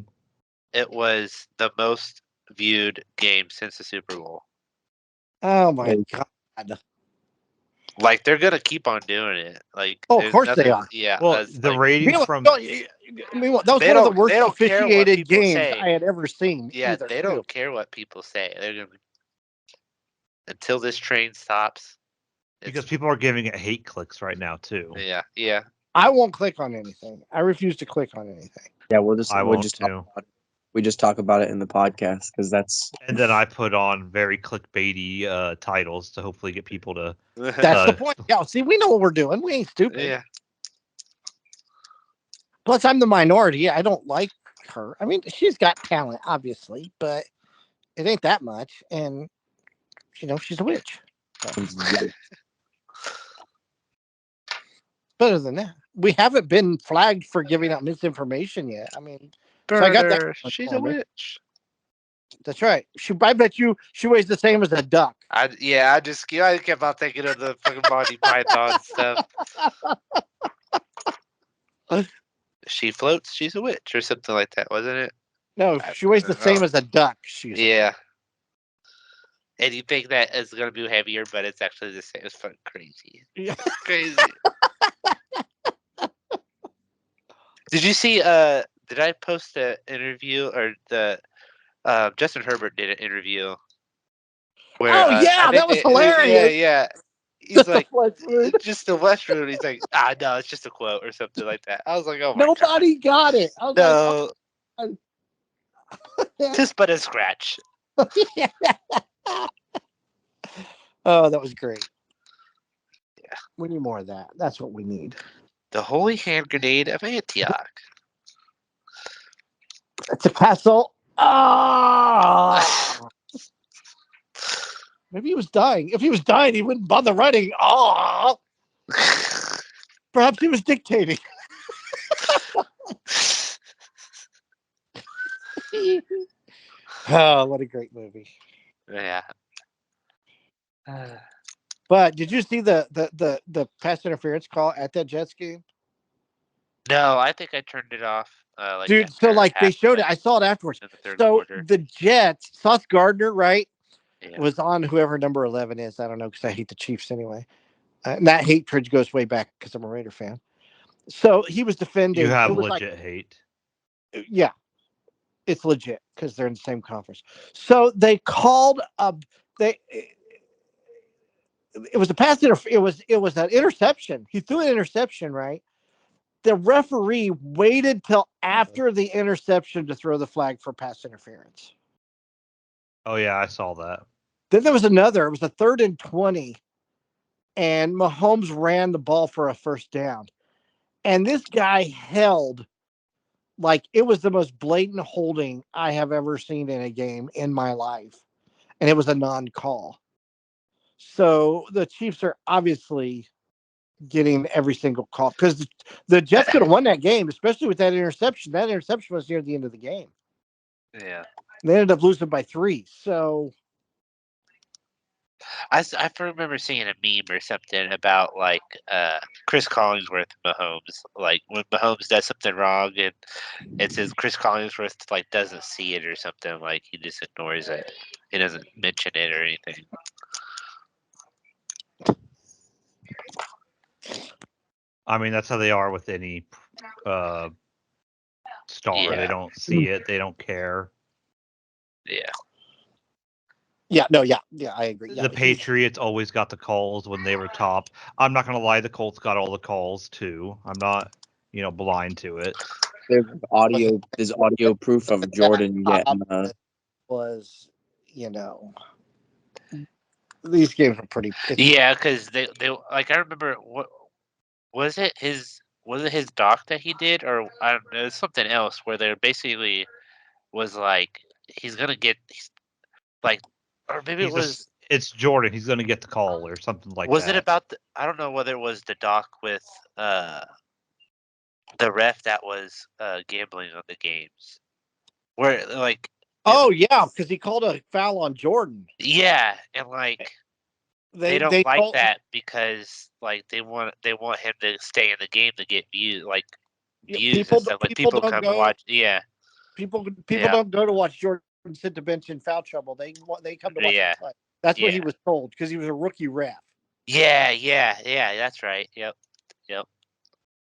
[SPEAKER 3] It was the most viewed game since the Super Bowl.
[SPEAKER 5] Oh my god!
[SPEAKER 3] Like they're gonna keep on doing it. Like,
[SPEAKER 5] of course they are.
[SPEAKER 3] Yeah.
[SPEAKER 2] Well, the ratings from
[SPEAKER 5] that was one of the worst officiated games I had ever seen.
[SPEAKER 3] Yeah, they don't care what people say. They're gonna until this train stops.
[SPEAKER 2] Because people are giving it hate clicks right now too.
[SPEAKER 3] Yeah, yeah.
[SPEAKER 5] I won't click on anything. I refuse to click on anything.
[SPEAKER 4] Yeah, we just talk about it in the podcast because that's.
[SPEAKER 2] And then I put on very clickbaity titles to hopefully get people to.
[SPEAKER 5] That's the point. Yeah, see, we know what we're doing. We ain't stupid.
[SPEAKER 3] Yeah.
[SPEAKER 5] Plus, I'm the minority. I don't like her. I mean, she's got talent, obviously, but it ain't that much. And she's a witch. So. Better than that. We haven't been flagged for giving out misinformation yet. I mean, so I got that.
[SPEAKER 3] She's a witch.
[SPEAKER 5] That's right. I bet you she weighs the same as a duck.
[SPEAKER 3] I kept on thinking of the fucking Monty Python stuff. She floats. She's a witch, or something like that, wasn't it?
[SPEAKER 5] No, she weighs the same as a duck.
[SPEAKER 3] Yeah. And you think that it's gonna be heavier, but it's actually the same. It's fucking crazy.
[SPEAKER 5] Yeah.
[SPEAKER 3] Crazy. Did you see? Did I post an interview or the Justin Herbert did an interview? Where,
[SPEAKER 5] that was hilarious.
[SPEAKER 3] Yeah. He's like, just the Westwood. He's like, no, it's just a quote or something like that. I was like, oh my God.
[SPEAKER 5] Nobody got it. I was
[SPEAKER 3] just but a scratch.
[SPEAKER 5] Oh, that was great. Yeah, we need more of that. That's what we need.
[SPEAKER 3] The Holy Hand Grenade of Antioch.
[SPEAKER 5] It's a castle. Oh! Maybe he was dying. If he was dying, he wouldn't bother running. Oh! Perhaps he was dictating. Oh, what a great movie!
[SPEAKER 3] Yeah.
[SPEAKER 5] But did you see the pass interference call at that Jets game?
[SPEAKER 3] No, I think I turned it off.
[SPEAKER 5] Dude, so like they showed it. I saw it afterwards.
[SPEAKER 3] in the third
[SPEAKER 5] So
[SPEAKER 3] quarter.
[SPEAKER 5] the Jets, Sauce Gardner, right,
[SPEAKER 3] Yeah.
[SPEAKER 5] was on whoever number 11 is. I don't know because I hate the Chiefs anyway. And that hatred goes way back because I'm a Raider fan. So he was defending.
[SPEAKER 2] You have
[SPEAKER 5] it was
[SPEAKER 2] legit hate.
[SPEAKER 5] Yeah, it's legit because they're in the same conference. So they called up. It was a pass interference. It was an interception. He threw an interception, right? The referee waited till after the interception to throw the flag for pass interference.
[SPEAKER 2] Oh yeah, I saw that.
[SPEAKER 5] Then there was another. It was a 3rd and 20, and Mahomes ran the ball for a first down. And this guy held like it was the most blatant holding I have ever seen in a game in my life. And it was a non-call. So the Chiefs are obviously getting every single call because the Jets could have won that game, especially with that interception. That interception was near the end of the game.
[SPEAKER 3] Yeah.
[SPEAKER 5] They ended up losing by 3. So
[SPEAKER 3] I remember seeing a meme or something about like Chris Collinsworth Mahomes. Like when Mahomes does something wrong and it says Chris Collinsworth like doesn't see it or something, like he just ignores it. He doesn't mention it or anything.
[SPEAKER 2] I mean, that's how they are with any star.
[SPEAKER 3] Yeah.
[SPEAKER 2] They don't see it. They don't care.
[SPEAKER 3] Yeah.
[SPEAKER 5] Yeah, I agree. Yeah,
[SPEAKER 2] The Patriots always got the calls when they were top. I'm not gonna lie, the Colts got all the calls too. I'm not, blind to it.
[SPEAKER 4] There's audio proof of Jordan getting.
[SPEAKER 5] Was these games were pretty.
[SPEAKER 3] Yeah, because they like I remember what was it his doc that he did or I don't know something else where there basically was like he's gonna get like or maybe it was.
[SPEAKER 2] It's Jordan. He's gonna get the call or something like that.
[SPEAKER 3] Was it about I don't know whether it was the doc with the ref that was gambling on the games, where like.
[SPEAKER 5] Oh yeah, because he called a foul on Jordan.
[SPEAKER 3] Yeah, and like they don't like that because like they want him to stay in the game to get views and stuff. Like people come to watch. Yeah,
[SPEAKER 5] people don't go to watch Jordan sit the bench in foul trouble. They come to watch him play. That's what he was told because he was a rookie ref.
[SPEAKER 3] Yeah. That's right. Yep.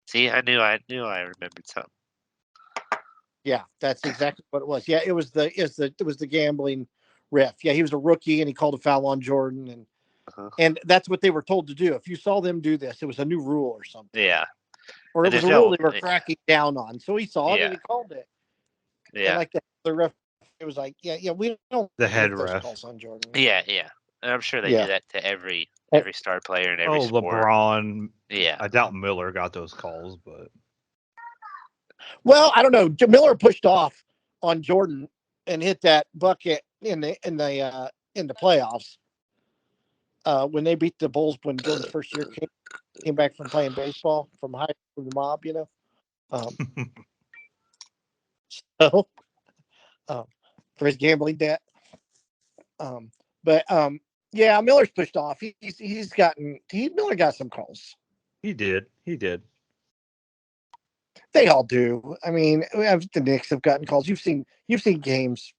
[SPEAKER 3] See, I knew I remembered something.
[SPEAKER 5] Yeah, that's exactly what it was. Yeah, it was the gambling ref. Yeah, he was a rookie and he called a foul on Jordan and that's what they were told to do. If you saw them do this, it was a new rule or something.
[SPEAKER 3] Yeah.
[SPEAKER 5] Or it was a rule they were cracking down on. So he saw it and he called it.
[SPEAKER 3] Yeah.
[SPEAKER 5] And like the ref, it was like, yeah, we don't.
[SPEAKER 2] The head
[SPEAKER 5] those
[SPEAKER 2] ref.
[SPEAKER 5] calls on Jordan.
[SPEAKER 3] Yeah. And I'm sure they do that to every star player in every sport.
[SPEAKER 2] LeBron.
[SPEAKER 3] Yeah.
[SPEAKER 2] I doubt Miller got those calls, but.
[SPEAKER 5] Well, I don't know. Miller pushed off on Jordan and hit that bucket in the playoffs when they beat the Bulls when Jordan's first year came back from playing baseball from the mob, So for his gambling debt. Yeah, Miller's pushed off. Miller got some calls.
[SPEAKER 2] He did.
[SPEAKER 5] They all do. I mean, the Knicks have gotten calls. You've seen games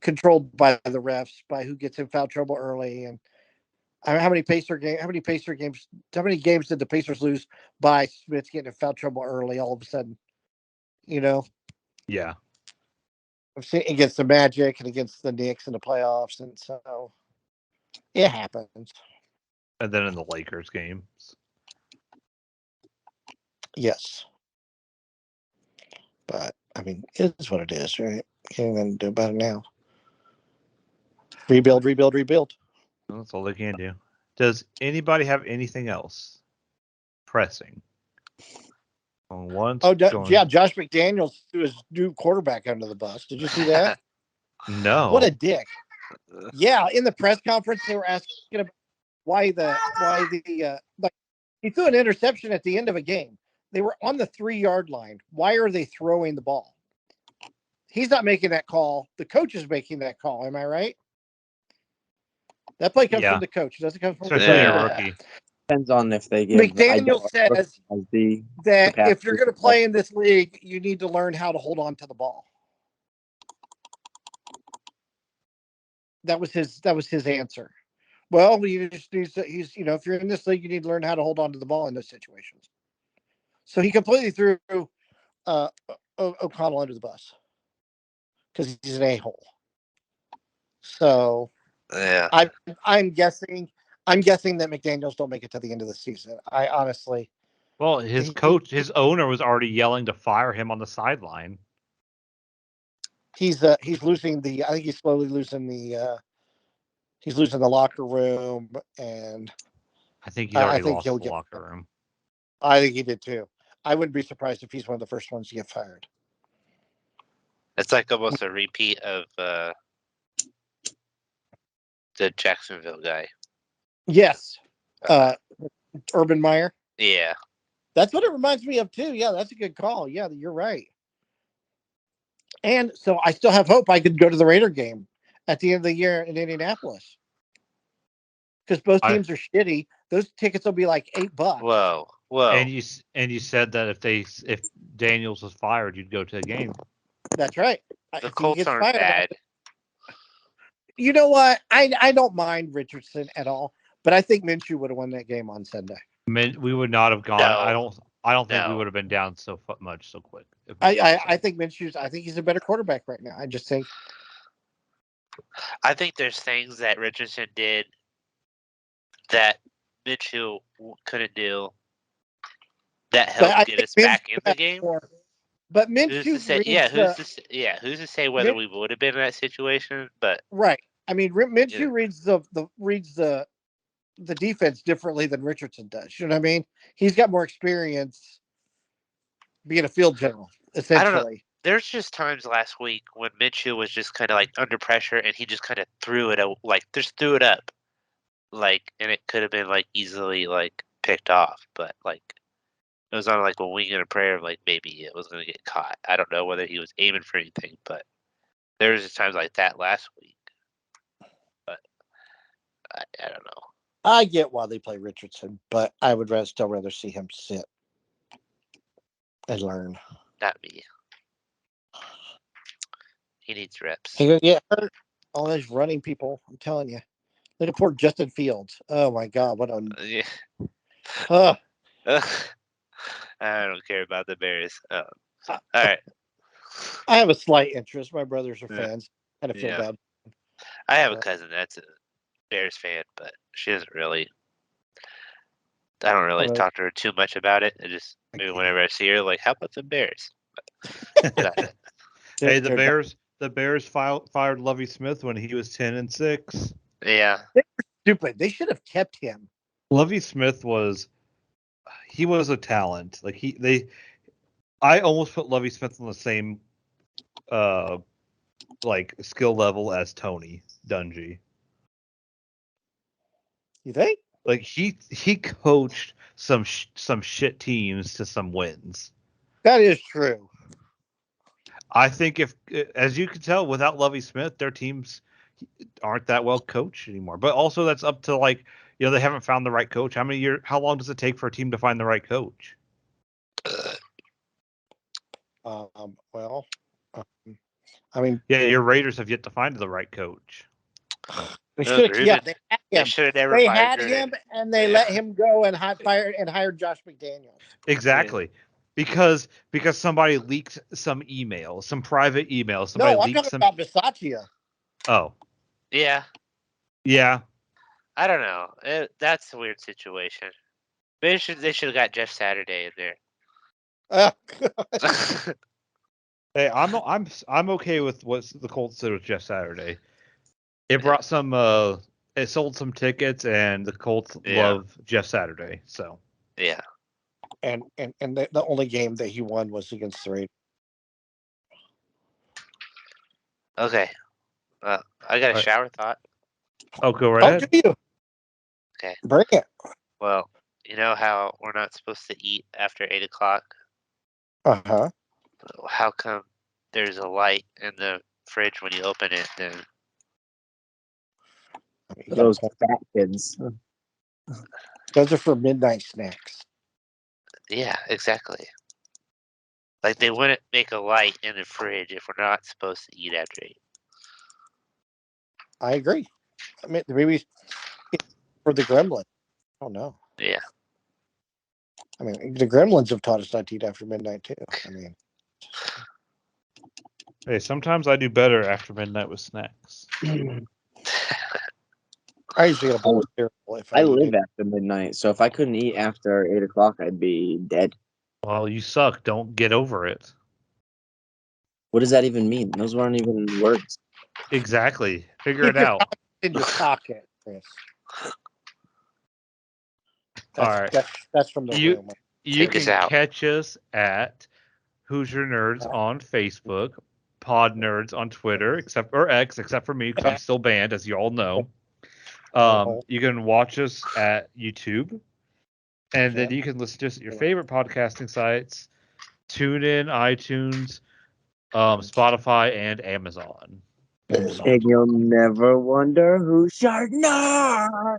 [SPEAKER 5] controlled by the refs, by who gets in foul trouble early, and how many games did the Pacers lose by Smith getting in foul trouble early all of a sudden?
[SPEAKER 2] Yeah.
[SPEAKER 5] I've seen against the Magic and against the Knicks in the playoffs, and so it happens.
[SPEAKER 2] And then in the Lakers games.
[SPEAKER 5] Yes. But, I mean, it is what it is, right? Can't even do about it now. Rebuild.
[SPEAKER 2] That's all they can do. Does anybody have anything else pressing?
[SPEAKER 5] Josh McDaniels threw his new quarterback under the bus. Did you see that?
[SPEAKER 2] No.
[SPEAKER 5] What a dick. Yeah, in the press conference, they were asking about why he threw an interception at the end of a game. They were on the 3-yard line. Why are they throwing the ball? He's not making that call. The coach is making that call. Am I right? That play comes from the coach. It doesn't come from
[SPEAKER 2] especially a rookie.
[SPEAKER 4] Depends on if they give.
[SPEAKER 5] McDaniel says that if you're going to play in this league, you need to learn how to hold on to the ball. That was his answer. Well, if you're in this league, you need to learn how to hold on to the ball in those situations. So he completely threw O'Connell under the bus because he's an a-hole. So
[SPEAKER 3] yeah,
[SPEAKER 5] I'm guessing that McDaniels don't make it to the end of the season. I honestly.
[SPEAKER 2] Well, his owner was already yelling to fire him on the sideline.
[SPEAKER 5] He's losing the. I think he's slowly losing the. He's losing the locker room, and
[SPEAKER 2] I think he's already lost the locker room.
[SPEAKER 5] I think he did too. I wouldn't be surprised if he's one of the first ones to get fired.
[SPEAKER 3] It's like almost a repeat of the Jacksonville guy.
[SPEAKER 5] Yes, Urban Meyer.
[SPEAKER 3] Yeah,
[SPEAKER 5] that's what it reminds me of too. Yeah, that's a good call. Yeah, you're right. And so I still have hope I could go to the Raider game at the end of the year in Indianapolis. Because both teams are shitty. Those tickets will be like $8.
[SPEAKER 3] Whoa.
[SPEAKER 2] And you said that if Daniels was fired, you'd go to the game.
[SPEAKER 5] That's right.
[SPEAKER 3] The Colts aren't bad.
[SPEAKER 5] You know what? I don't mind Richardson at all, but I think Minshew would have won that game on Sunday.
[SPEAKER 2] We would not have gone.
[SPEAKER 3] No.
[SPEAKER 2] I don't think we would have been down so much so quick.
[SPEAKER 5] I think Minshew's. I think he's a better quarterback right now. I just think.
[SPEAKER 3] I think there's things that Richardson did that Minshew couldn't do that helped get us back in the game.
[SPEAKER 5] But Minshew,
[SPEAKER 3] who's to say whether we would have been in that situation? But
[SPEAKER 5] right, I mean, Minshew reads the defense differently than Richardson does. You know what I mean? He's got more experience being a field general, essentially.
[SPEAKER 3] I don't know. There's just times last week when Minshew was just kind of like under pressure, and he just kind of threw it up, and it could have been like easily like picked off, but like it was on like a wing and a prayer, like maybe it was going to get caught. I don't know whether he was aiming for anything, but there was just times like that last week. But I don't know.
[SPEAKER 5] I get why they play Richardson, but I would still rather see him sit and learn.
[SPEAKER 3] Not me. He needs reps.
[SPEAKER 5] He goes, yeah, hurt. All those running people. I'm telling you. Look at poor Justin Fields. Oh my God, what a.
[SPEAKER 3] Yeah. I don't care about the Bears. All right.
[SPEAKER 5] I have a slight interest. My brothers are fans. Kind of feel bad.
[SPEAKER 3] I have a cousin that's a Bears fan, but she doesn't really. I don't really talk to her too much about it. I just maybe whenever I see her, like, how about the Bears?
[SPEAKER 2] Hey, the Bears fired Lovie Smith when he was 10-6.
[SPEAKER 3] Yeah,
[SPEAKER 5] they were stupid. They should have kept him.
[SPEAKER 2] Lovie Smith was a talent. Like I almost put Lovie Smith on the same like skill level as Tony Dungy.
[SPEAKER 5] You think?
[SPEAKER 2] Like he coached some shit teams to some wins.
[SPEAKER 5] That is true.
[SPEAKER 2] I think as you can tell, without Lovie Smith, their teams aren't that well coached anymore. But also that's up to they haven't found the right coach. How long does it take for a team to find the right coach? Your Raiders have yet to find the right coach.
[SPEAKER 5] They should have had him, and they let him go and hired Josh McDaniels.
[SPEAKER 2] Exactly. Because somebody leaked some email, some private email.
[SPEAKER 5] I'm talking about Bisaccia.
[SPEAKER 2] Oh.
[SPEAKER 3] Yeah.
[SPEAKER 2] Yeah.
[SPEAKER 3] I don't know. That's a weird situation. Maybe they should have got Jeff Saturday in there.
[SPEAKER 5] Oh, God.
[SPEAKER 2] Hey, I'm okay with what the Colts did with Jeff Saturday. It brought it sold some tickets, and the Colts love Jeff Saturday. So
[SPEAKER 3] yeah.
[SPEAKER 5] And the only game that he won was against the Raiders.
[SPEAKER 3] Okay. I got a shower thought.
[SPEAKER 2] Oh, go right ahead.
[SPEAKER 5] Do you?
[SPEAKER 3] Okay.
[SPEAKER 5] Bring it.
[SPEAKER 3] Well, you know how we're not supposed to eat after 8 o'clock?
[SPEAKER 5] Uh-huh.
[SPEAKER 3] How come there's a light in the fridge when you open it, then
[SPEAKER 5] You got a
[SPEAKER 4] Those
[SPEAKER 5] point.
[SPEAKER 4] fat kids.
[SPEAKER 5] Those are for midnight snacks.
[SPEAKER 3] yeah, exactly. Like they wouldn't make a light in the fridge if we're not supposed to eat after 8.
[SPEAKER 5] I agree. I mean, maybe for the gremlin. Oh no.
[SPEAKER 3] Yeah.
[SPEAKER 5] I mean, the gremlins have taught us not to eat after midnight too. I mean,
[SPEAKER 2] Hey, sometimes I do better after midnight with snacks.
[SPEAKER 5] I usually get a bowl of cereal if I
[SPEAKER 4] I
[SPEAKER 5] eat
[SPEAKER 4] live
[SPEAKER 5] it.
[SPEAKER 4] after midnight, so if I couldn't eat after 8 o'clock, I'd be dead.
[SPEAKER 2] Well, you suck. Don't get over it.
[SPEAKER 4] What does that even mean? Those weren't even words.
[SPEAKER 2] Exactly. Figure
[SPEAKER 5] Keep
[SPEAKER 2] it
[SPEAKER 5] your
[SPEAKER 2] out.
[SPEAKER 5] thoughts in your pocket, Chris.
[SPEAKER 2] All right.
[SPEAKER 5] That's from the
[SPEAKER 2] You
[SPEAKER 5] room.
[SPEAKER 2] you
[SPEAKER 3] Take us
[SPEAKER 2] can
[SPEAKER 3] out.
[SPEAKER 2] catch us at Hoosier Nerds on Facebook, Pod Nerds on Twitter, except for me because I'm still banned, as you all know. You can watch us at YouTube, and then you can listen to us at your favorite podcasting sites: TuneIn, iTunes, Spotify, and Amazon.
[SPEAKER 4] And you'll never wonder who's your nerd.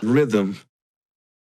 [SPEAKER 6] Rhythm.